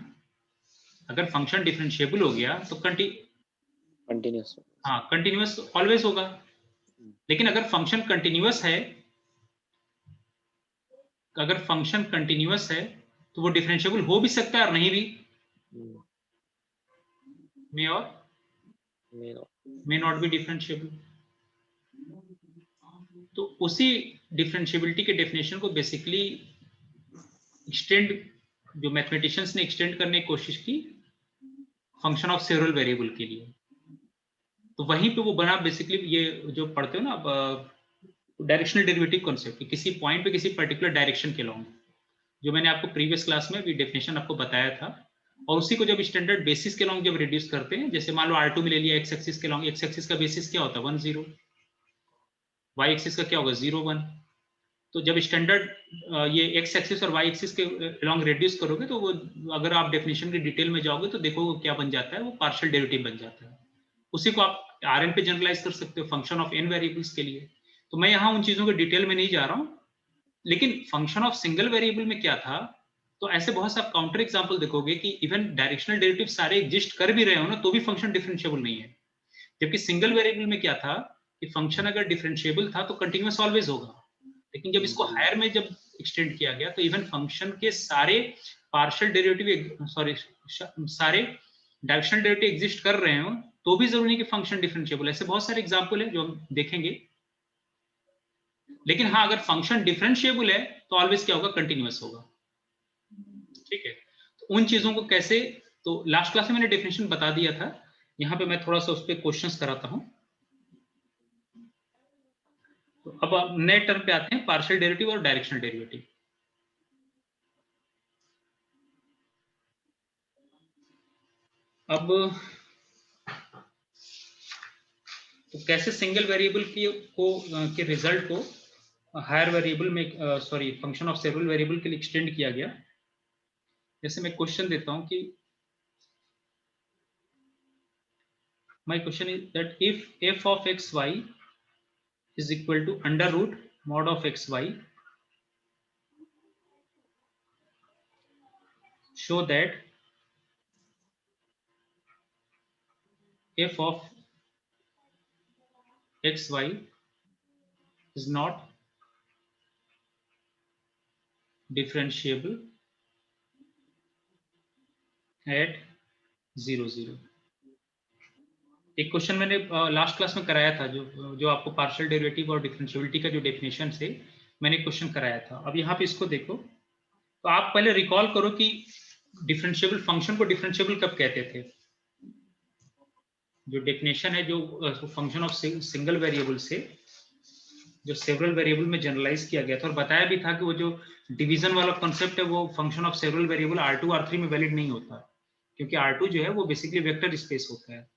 अगर फंक्शन डिफरेंशिएबल हो गया तो
कंटिन्यूअस।
हाँ कंटिन्यूअस ऑलवेज होगा। लेकिन अगर फंक्शन कंटिन्यूअस है, तो वो डिफरेंशिएबल हो भी सकता है और नहीं भी, मे नॉट बी डिफरेंशिएबल। तो उसी डिफरेंशिएबिलिटी के डेफिनेशन को बेसिकली एक्सटेंड, जो मैथमेटिशियंस ने एक्सटेंड करने की कोशिश की फंक्शन ऑफ सेवरल वेरिएबल के लिए। तो वहीं पे वो बना बेसिकली, ये जो पढ़ते हो ना आप डायरेक्शनल डेरिवेटिव कॉन्सेप्ट, किसी पॉइंट पे किसी पर्टिकुलर डायरेक्शन के लॉन्ग, जो मैंने आपको प्रीवियस क्लास में भी डेफिनेशन आपको बताया था। और उसी को जब स्टैंडर्ड बेसिस के लॉन्ग जब रिड्यूस करते हैं, जैसे मान लो R2 में ले लिया एक्स एक्सिस के लॉन्ग, एक्स एक्सिस का बेसिस क्या होता है 1 0, वाई एक्सिस का क्या होगा 0 1। तो जब स्टैंडर्ड ये एक्स एक्सिस और वाई एक्सिस के लॉन्ग रिड्यूस करोगे तो वो, अगर आप डेफिनेशन की डिटेल में जाओगे तो देखोगे क्या बन जाता है, वो पार्शियल डेरिवेटिव बन जाता है। उसी को आप Rn पे जनरलाइज कर सकते हो फंक्शन ऑफ n वेरिएबल्स के लिए। तो मैं यहाँ उन चीजों के डिटेल में नहीं जा रहा हूँ, लेकिन फंक्शन ऑफ सिंगल वेरिएबल में क्या था, तो ऐसे बहुत सा काउंटर एग्जांपल देखोगे कि इवन डायरेक्शनल डेरिवेटिव सारे एग्जिस्ट कर भी रहे हो ना, तो भी फंक्शन डिफरेंशिएबल नहीं है। जबकि सिंगल वेरिएबल में क्या था कि फंक्शन अगर डिफरेंशिएबल था तो कंटिन्यूअस ऑलवेज होगा, लेकिन जब इसको हायर में जब एक्सटेंड किया गया तो इवन फंक्शन के सारे पार्शियल डेरिवेटिव, सारे डायरेक्शनल डेरिवेटिव एग्जिस्ट कर रहे हो तो भी जरूरी नहीं कि फंक्शन डिफरेंशिएबल। ऐसे बहुत सारे एग्जांपल है जो हम देखेंगे। लेकिन हाँ, अगर फंक्शन डिफरेंशिएबल है तो ऑलवेज क्या होगा, कंटिन्यूअस होगा। ठीक है, तो उन चीजों को कैसे, तो लास्ट क्लास में मैंने डेफिनेशन बता दिया था, यहाँ पे मैं थोड़ा सा उस पर क्वेश्चंस कराता हूँ। तो अब नए टर्म पे आते हैं, पार्शियल डेरिवेटिव और डायरेक्शनल डेरिवेटिव। अब तो कैसे सिंगल वेरिएबल के रिजल्ट को हायर वेरिएबल में, sorry function of several variable के लिए एक्सटेंड किया गया। जैसे मैं क्वेश्चन देता हूं कि my question is that if f of xy is equal to under root mod of xy, show that f of xy is not differentiable at 0 0। एक क्वेश्चन मैंने लास्ट क्लास में कराया था, जो आपको पार्शियल डेरिवेटिव और डिफरेंशिएबिलिटी का जो डेफिनेशन से मैंने क्वेश्चन कराया था। अब यहाँ पे इसको देखो, तो आप पहले रिकॉल करो कि डिफरेंशिएबल फंक्शन को डिफरेंशिएबल कब कहते थे। जो डेफिनेशन है, जो फंक्शन ऑफ सिंगल वेरिएबल से जो सेवरल वेरिएबल में जनरलाइज किया गया था, और बताया भी था कि वो जो डिवीजन वाला कॉन्सेप्ट है वो function of several variable R2 R3 में वैलिड नहीं होता, क्योंकि R2 जो है वो बेसिकली वेक्टर स्पेस होता है।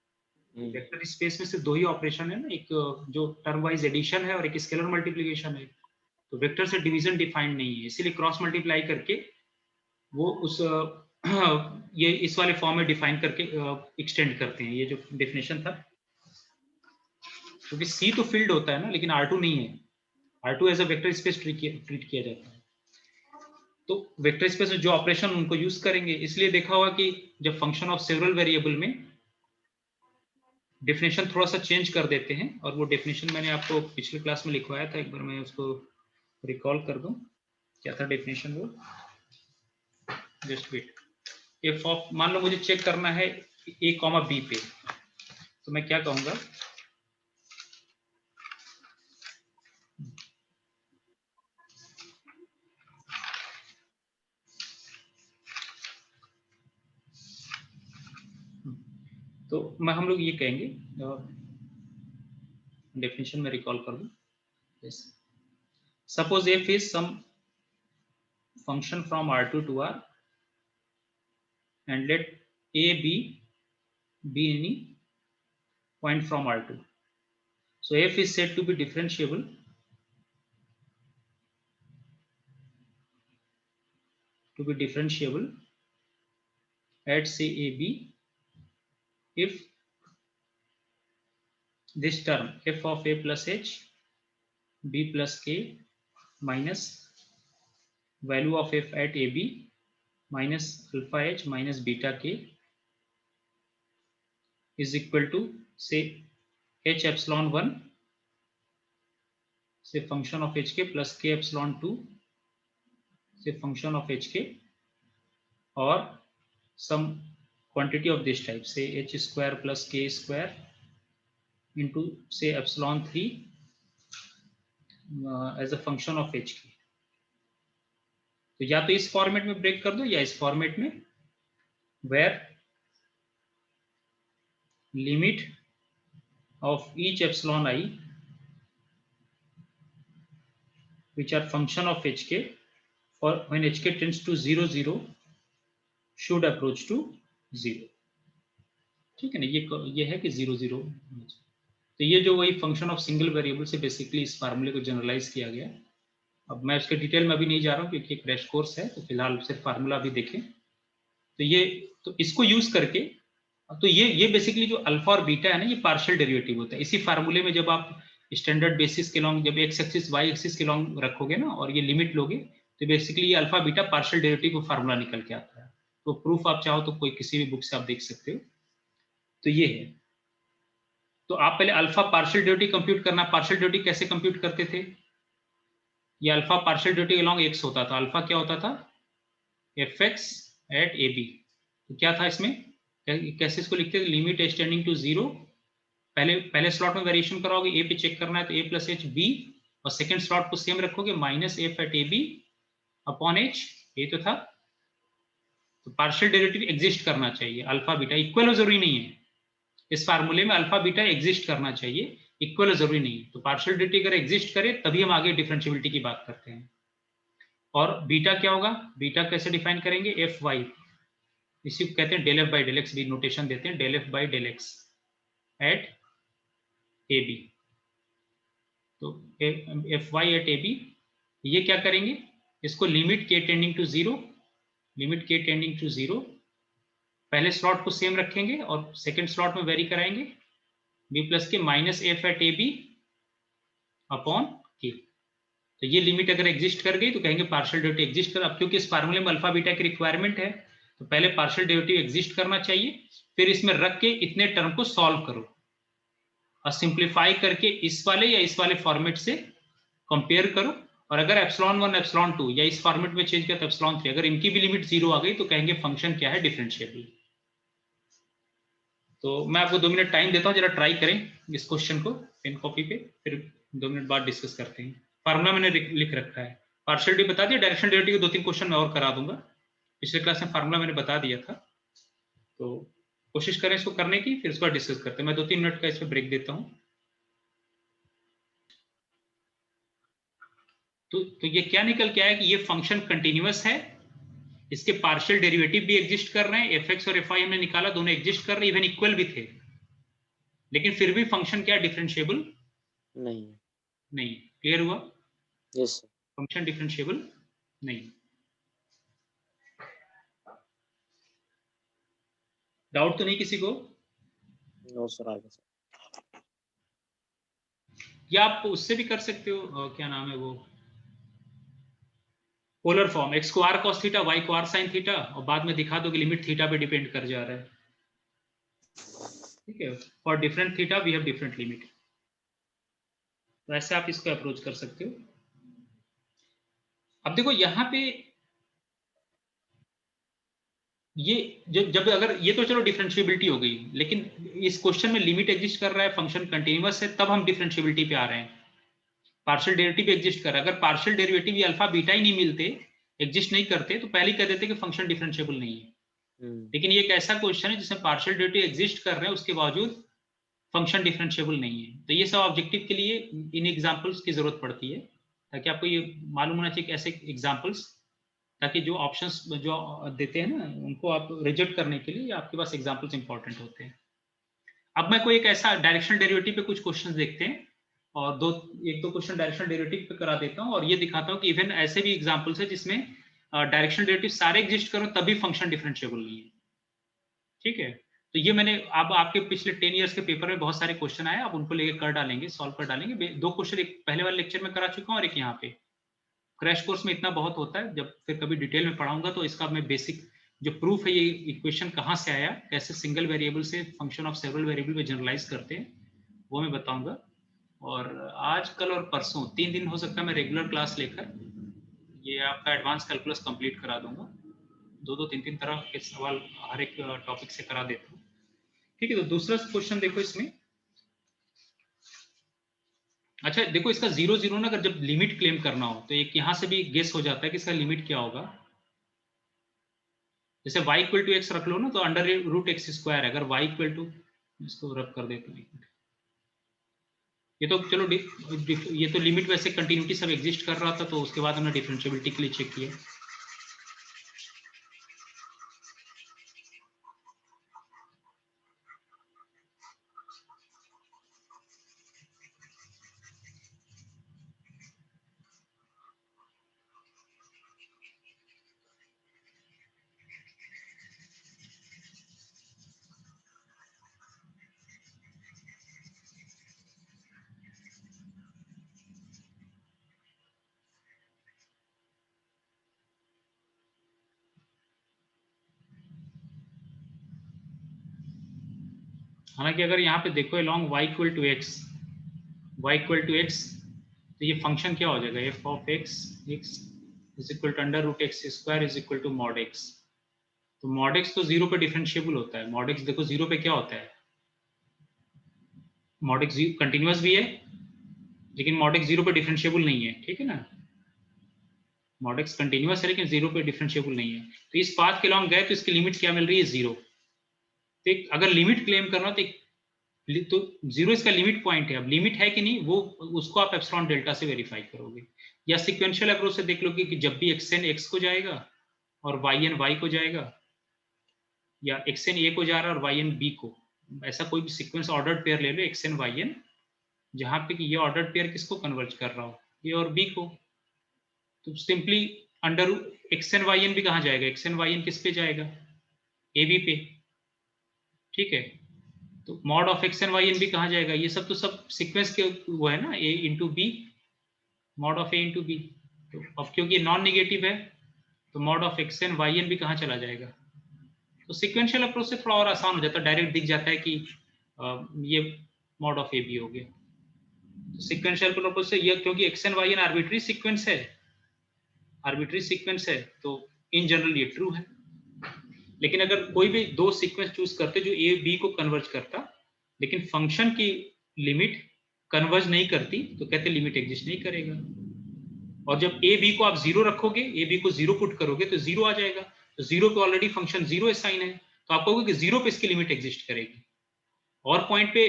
वेक्टर स्पेस में सिर्फ दो ही ऑपरेशन है ना, एक जो टर्म वाइज एडिशन है और एक स्केलर मल्टीप्लिकेशन है। तो वेक्टर से डिवीजन डिफाइंड नहीं है, इसीलिए क्रॉस मल्टीप्लाई करके वो उस ये इस वाले फॉर्म में डिफाइन करके एक्सटेंड करते हैं। ये जो डेफिनेशन था, क्योंकि C तो फील्ड होता है ना, लेकिन R2 नहीं है। R2 as a vector space treat किया जाता है। तो वेक्टर स्पेस में जो ऑपरेशन उनको यूज करेंगे, इसलिए देखा होगा कि जब फंक्शन ऑफ सेवरल वेरिएबल में डेफिनेशन थोड़ा सा चेंज कर देते हैं, और वो डेफिनेशन मैंने आपको पिछले क्लास में लिखवाया था, एक बार मैं उसको रिकॉल कर दूं। क्या था डेफिनेशन वो, जस्ट वेट। एफ ऑफ, मान लो मुझे चेक करना है a कॉमा b पे, तो मैं क्या कहूंगा, तो हम लोग ये कहेंगे, डेफिनेशन में रिकॉल कर दूं। Suppose f is some function from R2 to R and let a be any point from R2. So f is said to be differentiable to be differentiable at say AB if this term f of a plus h b plus k minus value of f at AB minus alpha h minus beta k is equal to say h epsilon 1 say function of hk plus k epsilon 2 say function of hk or some quantity of this type say h square plus k square into say epsilon 3 as a function of hk. तो या तो इस format में break कर दो या इस format में where limit of each epsilon I which are function of hk for when hk tends to 0 0 should approach to 0. ठीक है ना, ये है कि 0 0. तो ये जो वही फंक्शन ऑफ सिंगल वेरिएबल से बेसिकली इस फार्मूले को जनरलाइज किया गया. अब मैं उसके डिटेल में अभी नहीं जा रहा हूँ क्योंकि क्रैश कोर्स है, तो फिलहाल सिर्फ फार्मूला भी देखें. तो ये तो इसको यूज करके तो ये बेसिकली जो अल्फा और बीटा है ना, ये पार्शियल डेरिवेटिव होता है. इसी फार्मूले में जब आप स्टैंडर्ड बेसिस के लॉन्ग जब एक्स एक्सिस वाई एक्सिस के लॉन्ग रखोगे ना और ये लिमिट लोगे तो बेसिकली ये अल्फा बीटा पार्शियल डेरिवेटिव का फार्मूला निकल के आता है. तो प्रूफ आप चाहो तो कोई किसी भी बुक से आप देख सकते हो. तो ये है. तो आप पहले अल्फा पार्शियल डेरिवेटिव कंप्यूट करना. पार्शियल डेरिवेटिव कैसे कंप्यूट करते थे? ये alpha partial derivative along x होता था. अल्फा क्या होता था? F x at a b. तो क्या था इसमें, कैसे इसको लिखते थे? Limit h tending to 0. पहले स्लॉट में वेरिएशन कराओगे, ए पे चेक करना है तो ए प्लस एच बी, और सेकंड स्लॉट को सेम रखोगे minus f at a b upon h. ये तो था. तो पार्शियल डेरिवेटिव एग्जिस्ट करना चाहिए. अल्फा बीटा इक्वल जरूरी नहीं है. इस फार्मूले में अल्फा बीटा एग्जिस्ट करना चाहिए, इक्वल जरूरी नहीं. तो पार्शियल डेरिवेटिव अगर एग्जिस्ट करे तभी हम आगे डिफरेंशियबिलिटी की बात करते हैं. और बीटा क्या होगा? बीटा कैसे डिफाइन करेंगे? एफ वाई, इसी को कहते हैं del f by del x. भी नोटेशन देते हैं del f by del x at a b. तो f y at a b, ये क्या करेंगे? इसको limit k tending to 0, limit k tending to 0, पहले स्लॉट को सेम रखेंगे और सेकंड स्लॉट में वेरी कराएंगे b plus k minus f at a b upon k. तो ये लिमिट अगर एग्जिस्ट कर गई तो कहेंगे पार्शियल डेरिवेटिव एग्जिस्ट कर. अब क्योंकि इस फार्मूले में अल्फा बीटा की रिक्वायरमेंट है तो पहले पार्शियल डेरिवेटिव एग्जिस्ट करना चाहिए, फिर इसमें रख के इतने टर्म को सॉल्व करो और सिंप्लीफाई करके इस वाले या इस वाले फॉर्मेट से कंपेयर करो. और अगर एप्सिलॉन 1 एप्सिलॉन 2 या इस फॉर्मेट में चेंज किया तो एप्सिलॉन 3, अगर इनकी भी लिमिट 0 आ गई तो कहेंगे फंक्शन क्या है? डिफरेंशिएबल. तो मैं आपको 2 मिनट टाइम देता हूं, जरा ट्राई करें इस क्वेश्चन को पेन कॉपी पे, फिर 2 मिनट बाद डिस्कस करते हैं. फार्मूला मैंने लिख रखा है. पार्शियल डेरिवेटिव बता दिया, डायरेक्शनल डेरिवेटिव के 2-3 क्वेश्चन मैं और करा दूंगा. पिछले क्लास में फार्मूला मैंने बता दिया था, तो कोशिश करें इसको करने की, फिर इसको डिस्कस करते हैं. मैं 2-3 मिनट का इस पर ब्रेक देता हूँ. तो ये क्या निकल के आया कि ये फंक्शन कंटिन्यूअस है, इसके पार्शियल डेरिवेटिव भी एग्जिस्ट कर रहे हैं. एफ एक्स और एफ आई हमने निकाला, दोनों एग्जिस्ट कर रहे हैं, इवन इक्वल भी थे, लेकिन फिर भी फंक्शन क्या डिफरेंशिएबल नहीं. क्लियर हुआ?
यस.
फंक्शन डिफरेंशिएबल नहीं. डाउट तो नहीं किसी को?
No sir. आगे सर.
या आप उससे भी कर सकते हो, क्या नाम है वो, पोलर फॉर्म, एक्स को आर कॉस थीटा, वाई को आर साइन थीटा, और बाद में दिखा दो कि लिमिट थीटा पे डिपेंड कर जा रहा है. ठीक है, for different theta we have different limit. तो ऐसे आप इसको अप्रोच कर सकते हो. अब देखो यहाँ पे ये जब अगर ये तो चलो डिफरेंशिएबिलिटी हो गई, लेकिन इस क्वेश्चन में लिमिट एग्जिस्ट कर रहा है, फंक्शन कंटिन्यूअस है, तब हम डिफरेंशिएबिलिटी पे आ रहे हैं. पार्शियल डेरिवेटिव एग्जिस्ट कर रहा है. अगर पार्शियल डेरिवेटिव ये अल्फा बीटा ही नहीं मिलते, एग्जिस्ट नहीं करते, तो पहले ही कह देते कि फंक्शन डिफरेंशिएबल नहीं है. लेकिन ये एक ऐसा क्वेश्चन है जिसमें पार्शियल डेरिवेटिव एग्जिस्ट कर रहे हैं, उसके बावजूद फंक्शन डिफरेंशिएबल नहीं है. तो ये सब ऑब्जेक्टिव के लिए इन एग्जांपल्स की जरूरत पड़ती है, ताकि आपको ये मालूम होना चाहिए कि ऐसे एग्जांपल्स, ताकि जो ऑप्शंस जो देते हैं ना उनको आप रिजेक्ट करने के लिए आपके पास एग्जांपल्स इंपॉर्टेंट होते हैं. अब मैं कोई एक ऐसा डायरेक्शनल डेरिवेटिव पे कुछ क्वेश्चंस देखते हैं और एक दो क्वेश्चन डायरेक्शनल डेरिवेटिव पे करा देता हूं, और ये दिखाता हूं कि इवन ऐसे भी एग्जांपल्स है जिसमें डायरेक्शनल डेरिवेटिव सारे एग्जिस्ट करो तभी फंक्शन डिफरेंशिएबल नहीं है। ठीक है, तो ये मैंने अब आपके पिछले 10 इयर्स के पेपर में बहुत सारे क्वेश्चन आए, आप उनको लेके कर डालेंगे, सॉल्व कर डालेंगे। 2 क्वेश्चन एक पहले वाले लेक्चर में करा चुका हूँ और एक यहाँ पे क्रैश कोर्स में इतना बहुत होता है, जब फिर कभी डिटेल में पढ़ाऊंगा तो इसका मैं बेसिक जो प्रूफ है ये इक्वेशन कहाँ से आया, कैसे सिंगल वेरिएबल से फंक्शन ऑफ सेवरल वेरिएबल में जनरलाइज करते हैं वो मैं बताऊंगा। और आज कल और परसों 3 दिन हो सकता है मैं रेगुलर क्लास लेकर ये आपका एडवांस कैलकुलस कंप्लीट करा दूंगा। 2-2, 3-3 तरह के सवाल हर एक टॉपिक से करा देता हूँ। ठीक है, तो दूसरा क्वेश्चन देखो इसमें। अच्छा देखो, इसका 0 ना अगर जब लिमिट क्लेम करना हो तो एक यहाँ से भी गेस हो जाता है कि इसका लिमिट क्या होगा। जैसे y इक्वल टू एक्स रख लो ना, तो अंडर रूट एक्स स्क्वायर है। अगर y इक्वल टू, इसको रब कर देते हैं, ये तो चलो ये तो लिमिट वैसे कंटिन्यूटी सब एग्जिस्ट कर रहा था, तो उसके बाद हमने डिफरेंशिएबिलिटी के लिए चेक किया। हालांकि अगर यहाँ पे देखो along y equal to x, तो ये फंक्शन क्या हो जाएगा, f of x is equal to under root x square is equal to mod x। तो मॉड x तो 0 पे डिफरेंशिएबल होता है। मॉड x देखो 0 पे क्या होता है, मॉड x कंटिन्यूअस भी है लेकिन मॉड x 0 पे डिफरेंशिएबल नहीं है। ठीक है ना, मॉड x कंटिन्यूअस है लेकिन 0 पे डिफरेंशिएबल नहीं है। तो इस पाथ के अलॉन्ग गए तो इसकी लिमिट क्या मिल रही है, 0। तो अगर लिमिट क्लेम करना तो 0 इसका लिमिट पॉइंट है। अब लिमिट है कि नहीं वो उसको आप एप्सिलॉन डेल्टा से वेरीफाई करोगे, या सीक्वेंशियल अप्रोच से देख लोगे कि जब भी xn x को जाएगा और yn y को जाएगा, या xn a को जा रहा है और yn b को, ऐसा कोई भी सीक्वेंस ऑर्डर्ड पेयर ले लो xn yn, जहां पे कि ये ऑर्डर्ड पेयर किसको कन्वर्ज कर रहा हो, a और b को। तो सिंपली अंडर xn yn भी कहाँ जाएगा, xn yn किस पे जाएगा, ab पे। ठीक है, तो mod of x n y n भी कहाँ जाएगा, ये सब तो सब सीक्वेंस के वो है ना, a into b, mod of a into b. तो अब क्योंकि नॉन निगेटिव है तो mod of x n y n भी कहाँ चला जाएगा। तो सिक्वेंशियल अप्रोच से थोड़ा और आसान हो जाता है, डायरेक्ट दिख जाता है कि ये मॉड ऑफ ए बी हो गया। तो सिक्वेंशियल अप्रोच से ये, क्योंकि x n y n arbitrary sequence है, तो इन जनरल ये ट्रू है। लेकिन अगर कोई भी दो सीक्वेंस चूज करते जो ए बी को कन्वर्ज करता लेकिन फंक्शन की लिमिट कन्वर्ज नहीं करती, तो कहते लिमिट एग्जिस्ट नहीं करेगा। और जब ए बी को आप 0 रखोगे, ए बी को 0 पुट करोगे तो 0 आ जाएगा। तो 0 पे ऑलरेडी फंक्शन 0 साइन है, तो आप कहोगे कि 0 पे इसकी लिमिट एग्जिस्ट करेगी, और पॉइंट पे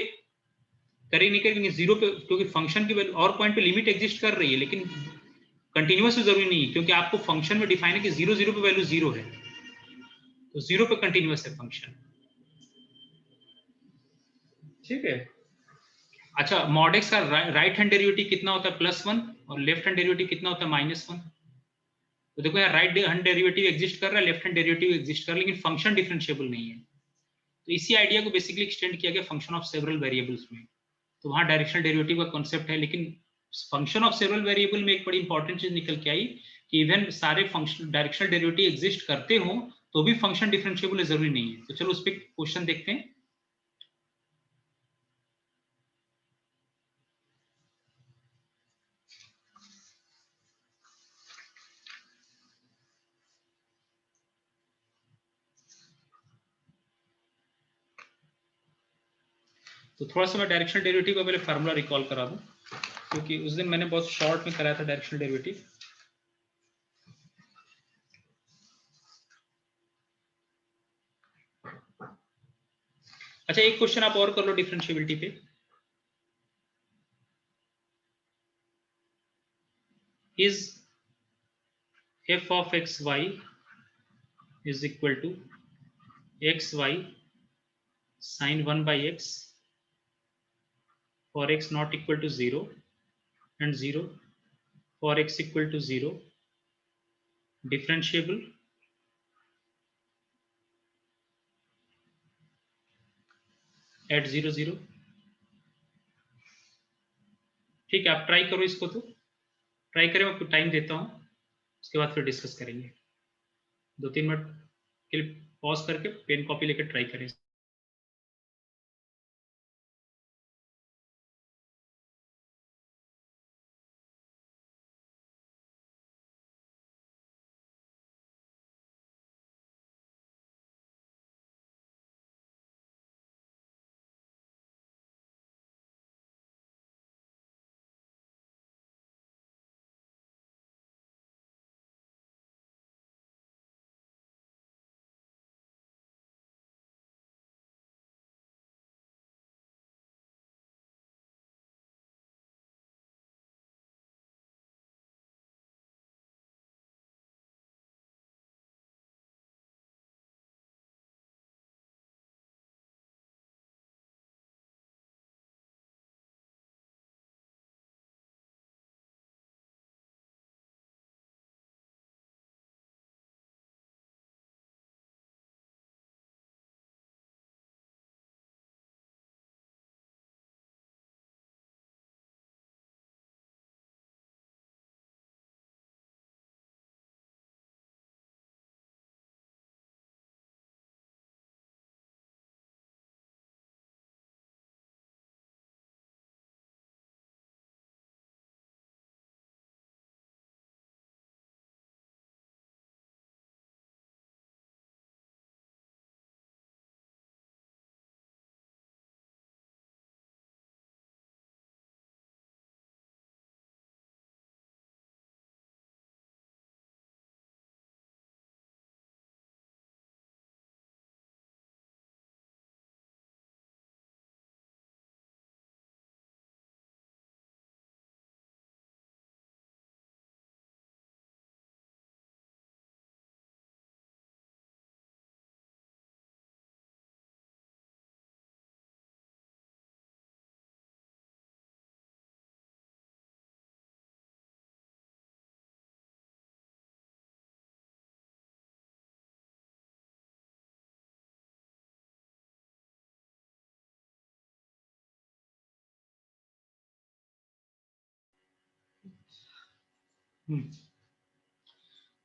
करेगी नहीं करेगी, 0 पे, क्योंकि फंक्शन की वैल्यू और पॉइंट पे लिमिट एग्जिस्ट कर रही है लेकिन कंटिन्यूअस तो जरूरी नहीं है, क्योंकि आपको फंक्शन में डिफाइन है कि 0 0 पे वैल्यू 0 है, तो 0 पे कंटिन्यूअस है फंक्शन। ठीक है, अच्छा मॉड एक्स का राइट हैंड डेरिवेटिव कितना होता है, +1, और लेफ्ट हैंड डेरिवेटिव कितना होता है, -1। तो देखो यार, राइट हैंड डेरिवेटिव एग्जिस्ट कर रहा है, लेफ्ट हैंड डेरिवेटिव एग्जिस्ट कर रहा है, लेकिन फंक्शन डिफरेंशिएबल नहीं है। तो इसी आइडिया को बेसिकली एक्सटेंड किया गया फंक्शन ऑफ सेवरल वेरिएबल्स में। तो वहां डायरेक्शनल डेरिवेटिव का कॉन्सेप्ट है, लेकिन फंक्शन ऑफ सेवरल वेरिएबल में एक बड़ी इंपॉर्टेंट चीज निकल के आई कि इवन सारे फंक्शन डायरेक्शनल डेरिवेटिव एग्जिस्ट करते हो तो भी फंक्शन डिफरेंशिएबल जरूरी नहीं है। तो चलो उस पर क्वेश्चन देखते हैं। तो थोड़ा सा मैं डायरेक्शनल डेरिवेटिव का पहले फार्मूला रिकॉल करा दूं, क्योंकि उस दिन मैंने बहुत शॉर्ट में कराया था डायरेक्शनल डेरिवेटिव। अच्छा एक क्वेश्चन आप और कर लो डिफरेंशिएबिलिटी पे। Is f of xy is equal to xy sin 1 by x for x not equal to 0 and 0 for x equal to 0 differentiable eight 0 0। ठीक है, आप ट्राई करो इसको, तो ट्राई करें, आपको टाइम देता हूँ, उसके बाद फिर डिस्कस करेंगे। 2-3 मिनट के लिए पॉज करके पेन कॉपी लेकर ट्राई करें।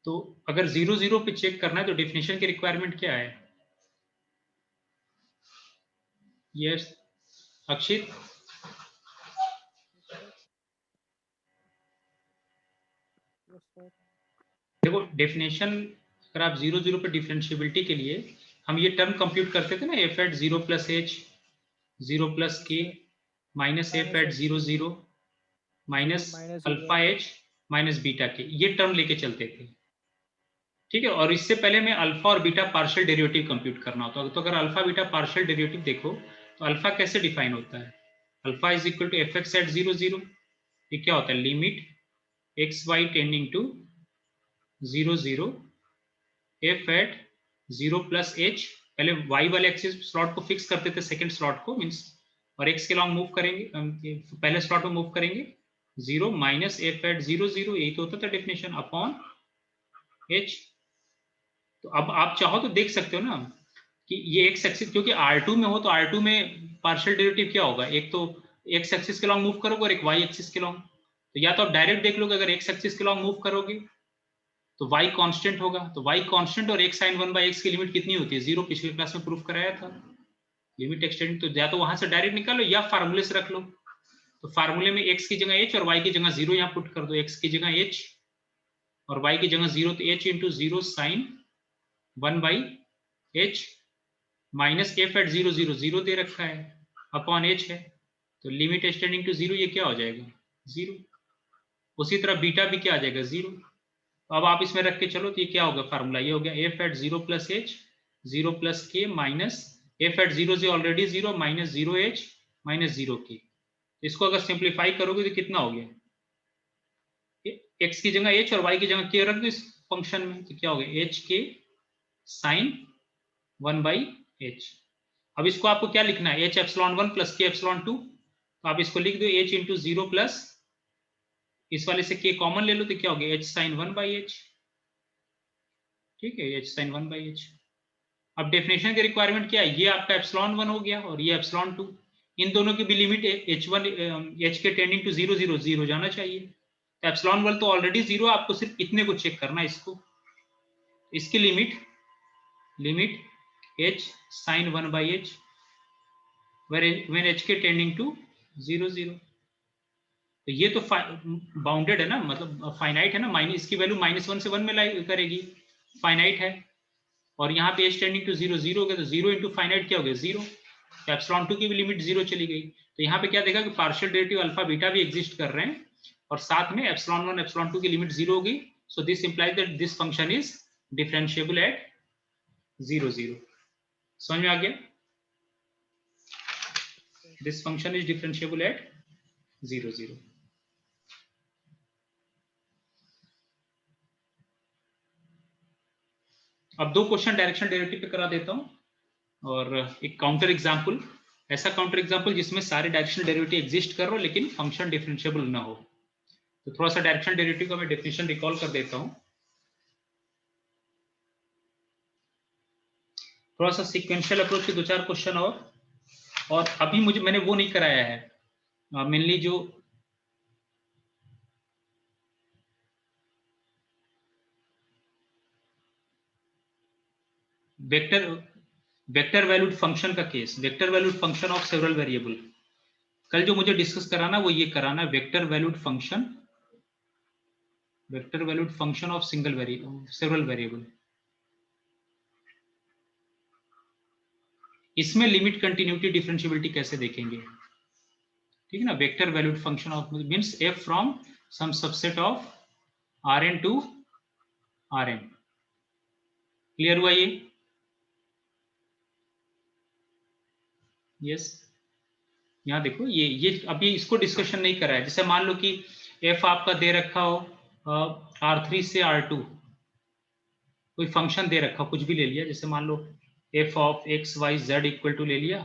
तो अगर 0 0 पे चेक करना है तो डेफिनेशन की रिक्वायरमेंट क्या है? यस अक्षित, देखो डेफिनेशन, अगर आप 0 0 पे डिफरेंशिएबिलिटी के लिए हम ये टर्म कंप्यूट करते थे ना, f at 0 plus h 0 plus k minus f at 0 0 minus alpha h minus beta k, ये टर्म लेके चलते थे। ठीक है, और इससे पहले में अल्फा और बीटा पार्शियल डेरिवेटिव कंप्यूट करना होता है। तो अगर अल्फा बीटा पार्शियल डेरिवेटिव देखो तो अल्फा कैसे डिफाइन होता है? Alpha is equal to f x at 0 0। ये क्या होता है? Limit x y tending to 0 0 f at 0 plus h, पहले वाई वाले एक्सिस स्लॉट को फिक्स करते थे, सेकंड स्लॉट को मींस, और एक्स के लॉन्ग मूव करेंगे, पहले स्लॉट में मूव करेंगे 0 माइनस एफ एट 0 0, यही तो होता था डेफिनेशन, अपॉन एच। तो अब आप चाहो तो देख सकते हो ना कि ये एक्स एक्सिस, क्योंकि R2 में हो तो R2 में पार्शियल डेरिवेटिव क्या होगा? एक तो एक्स एक्सिस के लॉन्ग मूव करोगे और एक वाई एक्सिस के लॉन्ग। तो या तो आप डायरेक्ट देख लोगे, अगर एक्स एक्सिस के लॉन्ग मूव करोगे तो y कांस्टेंट होगा, तो y कांस्टेंट और x sin 1/x की लिमिट कितनी होती है? 0, पिछले क्लास में प्रूफ कराया था। लिमिट एक्सटेंड, तो या तो वहां से डायरेक्ट निकालो या फार्मूले से रख लो। तो फार्मूले में x की जगह h और y की जगह 0 यहाँ पुट कर दो, x की जगह h और y की जगह 0, तो h into 0 sine 1/h minus f at 0 0 0 दे रखा है, अपॉन h है, तो लिमिट एक्सटेंडिंग टू 0, ये क्या हो जाएगा? 0। उसी तरह बीटा भी क्या आ जाएगा? 0। अब आप इसमें रख के चलो तो ये क्या होगा? फार्मूला ये हो गया f at 0 plus h 0 plus k minus f at 0 से ऑलरेडी 0 माइनस 0 एच माइनस 0 के। इसको अगर सिंप्लीफाई करोगे तो कितना हो गया? एक्स की जगह एच और वाई की जगह के रख दो इस फंक्शन में, तो क्या हो गया? एच के साइन 1/h। अब इसको आपको क्या लिखना है? एच एप्सिलॉन 1 प्लस के एप्सिलॉन 2, तो आप इसको लिख दो एच इंटू 0 प्लस इस वाले से के कॉमन ले लो, तो क्या हो गया? h sin 1/h। ठीक है, h sin 1 by h। अब डेफिनेशन के रिक्वायरमेंट क्या है, ये आपका एप्सिलॉन 1 हो गया और ये एप्सिलॉन 2, इन दोनों की भी लिमिट h1 h के टेंडिंग टू 0 0 0 जाना चाहिए। तो एप्सिलॉन 1 तो ऑलरेडी 0, आपको सिर्फ इतने को चेक करना है, इसकी limit h sin 1 by h when h के टेंडिंग टू 0 0। तो ये तो बाउंडेड है ना, मतलब फाइनाइट है ना, माइनस इसकी वैल्यू -1 से 1 में लाई करेगी, फाइनाइट है। और यहाँ पे h टेंडिंग टू 0 0 हो गया, तो 0 इंटू फाइनाइट क्या हो गया 0। तो एप्सिलॉन 2 की भी लिमिट 0 चली गई। तो यहाँ पे क्या देखा कि पार्शियल डेरिवेटिव अल्फा बीटा भी एग्जिस्ट कर रहे हैं और साथ में एप्सिलॉन 1 एप्सिलॉन 2 की लिमिट 0 हो गई। So this implies that this function is differentiable eight 0 0। समझ में आ गया? This function is differentiable eight 0 0। अब दो क्वेश्चन डायरेक्शनल डेरिवेटिव पे करा देता हूं और एक काउंटर एग्जांपल, ऐसा काउंटर एग्जांपल जिसमें सारे डायरेक्शनल डेरिवेटिव एग्जिस्ट कर रहे हो लेकिन फंक्शन डिफरेंशिएबल ना हो। तो थोड़ा सा डायरेक्शनल डेरिवेटिव का मैं डेफिनेशन रिकॉल कर देता हूं, थोड़ा सा सीक्वेंशियल अप्रोच के दो चार क्वेश्चन और अभी मैंने वो नहीं कराया है मेनली जो वेक्टर वैल्यूड फंक्शन का case, vector valued function of several variable. कल जो मुझे डिस्कस कराना वो ये कराना, vector valued function of several variable. इसमें लिमिट कंटिन्यूटी डिफरेंशिएबिलिटी कैसे देखेंगे, ठीक है ना। Vector valued function of means f from some subset of Rn to Rn। Clear हुआ ये? यस। यहाँ देखो ये अभी इसको डिस्कशन नहीं करा है। जैसे मान लो कि f आपका दे रखा हो R3 से R2, कोई फंक्शन दे रखा, कुछ भी ले लिया, जैसे मान लो f of x y z equal to ले लिया,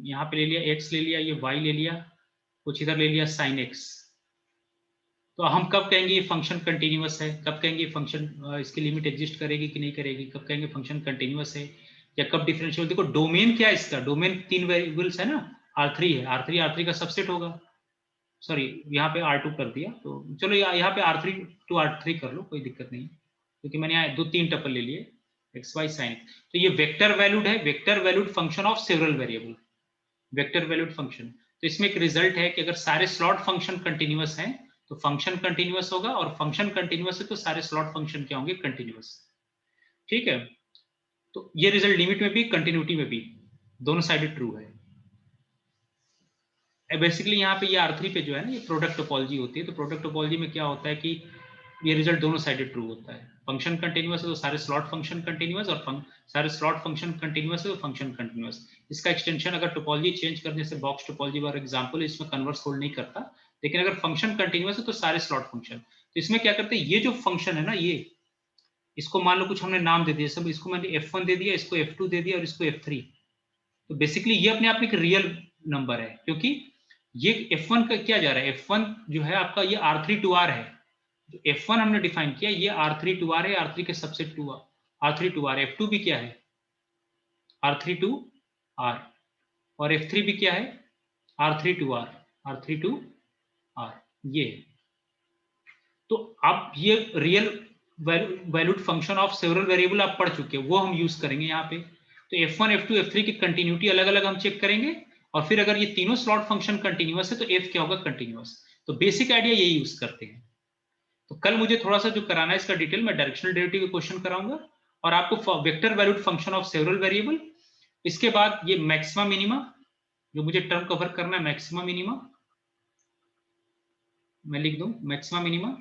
यहाँ पे ले लिया x ले लिया, ये y ले लिया, कुछ इधर ले लिया sin x। तो हम कब कहेंगे ये फंक्शन कंटिन्यूअस है, कब कहेंगे फंक्शन इसकी लिमिट एग्जिस्ट करेगी कि नहीं करेगी, कब कहेंगे फंक्शन कंटिन्यूअस है या कब डिफरेंशियल। देखो डोमेन क्या है इसका, डोमेन 3 वेरिएबल्स है ना, R3 है, R3 का सबसेट होगा। सॉरी यहाँ पे R2 कर दिया, तो चलो यहाँ पे R3 to R3 कर लो, कोई दिक्कत नहीं, क्योंकि मैंने यहाँ 2-3 टपल ले लिए x y sin x। तो ये वेक्टर वैल्यूड है, vector valued function of several variable, vector valued function. तो इसमें एक रिजल्ट है कि अगर सारे स्लॉट फंक्शन कंटिन्यूअस हैं तो फंक्शन कंटिन्यूअस होगा, और फंक्शन कंटिन्यूअस है तो सारे स्लॉट फंक्शन क्या होंगे, कंटिन्यूअस। ठीक है, तो ये रिजल्ट लिमिट में भी कंटिन्यूटी में भी दोनों साइड ट्रू है। बेसिकली यहाँ पे ये R3 पे जो है ना, ये प्रोडक्ट टोपोलॉजी होती है। तो प्रोडक्ट टोपोलॉजी में क्या होता है कि ये रिजल्ट दोनों साइडेड ट्रू होता है। फंक्शन कंटिन्यूअस है तो सारे स्लॉट फंक्शन कंटिन्यूअस, और सारे स्लॉट फंक्शन कंटिन्यूअस है तो फंक्शन कंटिन्यूअस। इसका एक्सटेंशन अगर टोपोलॉजी चेंज करने से, बॉक्स टोपोलॉजी फॉर एग्जांपल, इसमें कन्वर्स होल्ड नहीं करता, लेकिन अगर फंक्शन कंटिन्यूअस है तो सारे स्लॉट फंक्शन। तो इसमें क्या करते हैं, ये जो फंक्शन है ना, ये इसको मान लो कुछ हमने नाम दे दिया, सब इसको मैंने f1 दे दिया, इसको f2 दे दिया और इसको f3। तो बेसिकली ये अपने आप में एक रियल नंबर है, क्योंकि ये f1 का क्या जा रहा है, f1 जो है आपका ये R3 to R है। जो f1 हमने डिफाइन किया ये R3 to R है, R3 के subset to R3 to R। f2 भी क्या है, R3 to R, और f3 भी क्या है, R3 to R, R3 to R। ये तो अब ये real valued function of several variable आप पढ़ चुके हैं, वो हम यूज करेंगे यहाँ पे। तो f1 f2 f3 की कंटिन्यूटी अलग अलग हम चेक करेंगे, और फिर अगर ये तीनों स्लॉट फंक्शन कंटिन्यूअस है तो f क्या होगा, कंटिन्यूअस। तो बेसिक आइडिया यही यूज करते हैं। तो कल मुझे थोड़ा सा जो कराना है इसका डिटेल, मैं डायरेक्शनल डेरिवेटिव के क्वेश्चन कराऊंगा और आपको vector valued function of several variable. इसके बाद ये मैक्सिमा मिनिमा, जो मुझे टर्म कवर करना है, मैक्सिमा मिनिमा मैं लिख दूं, मैक्सिमा मिनिमा।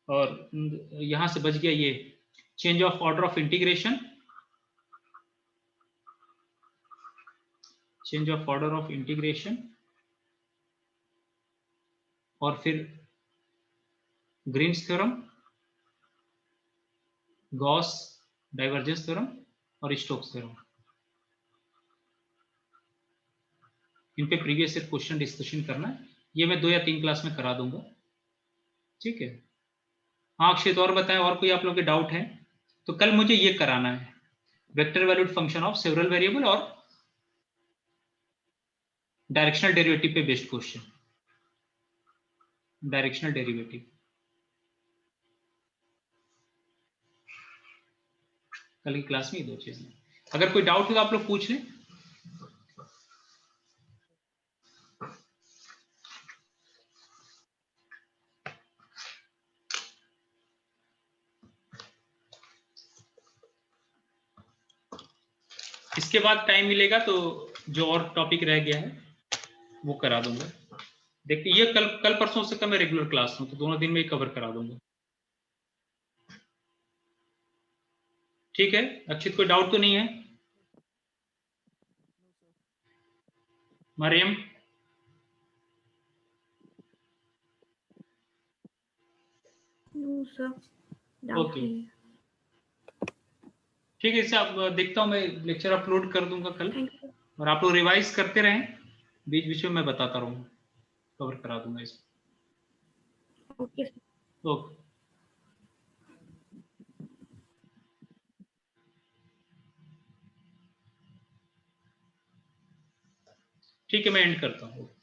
और यहां से बच गया ये change of order of integration, change of order of integration, और फिर Green's theorem, Gauss divergence theorem और स्टोक्स थ्योरम। इन पे प्रीवियस ईयर क्वेश्चन डिस्कशन करना है, ये मैं 2 या 3 क्लास में करा दूंगा। ठीक है, हाँ अक्षित, और बताएं, और कोई आप लोगों के डाउट है? तो कल मुझे ये कराना है, vector valued function of several variable और डायरेक्शनल डेरिवेटिव पे बेस्ड क्वेश्चन, डायरेक्शनल डेरिवेटिव। कल की क्लास में ये 2 चीजें, अगर कोई डाउट हो तो आप लोग पूछ लें। इसके बाद टाइम मिलेगा तो जो और टॉपिक रह गया है वो करा दूंगा। देखते ये कल परसों से कल मैं रेगुलर क्लास हूँ, तो दोनों दिन में ही कवर करा दूंगा। ठीक है अक्षित, कोई डाउट तो नहीं है? Mariam?
No sir, doubt
okay,
नहीं है।
ठीक है, इससे आप देखता हूँ, मैं लेक्चर अपलोड कर दूंगा कल,
थैंक यू।
और आप लोग रिवाइज करते रहें, बीच बीच में मैं बताता रहूँगा, कवर करा दूंगा इसको।
ओके।
ओके, ठीक है, मैं एंड करता हूँ।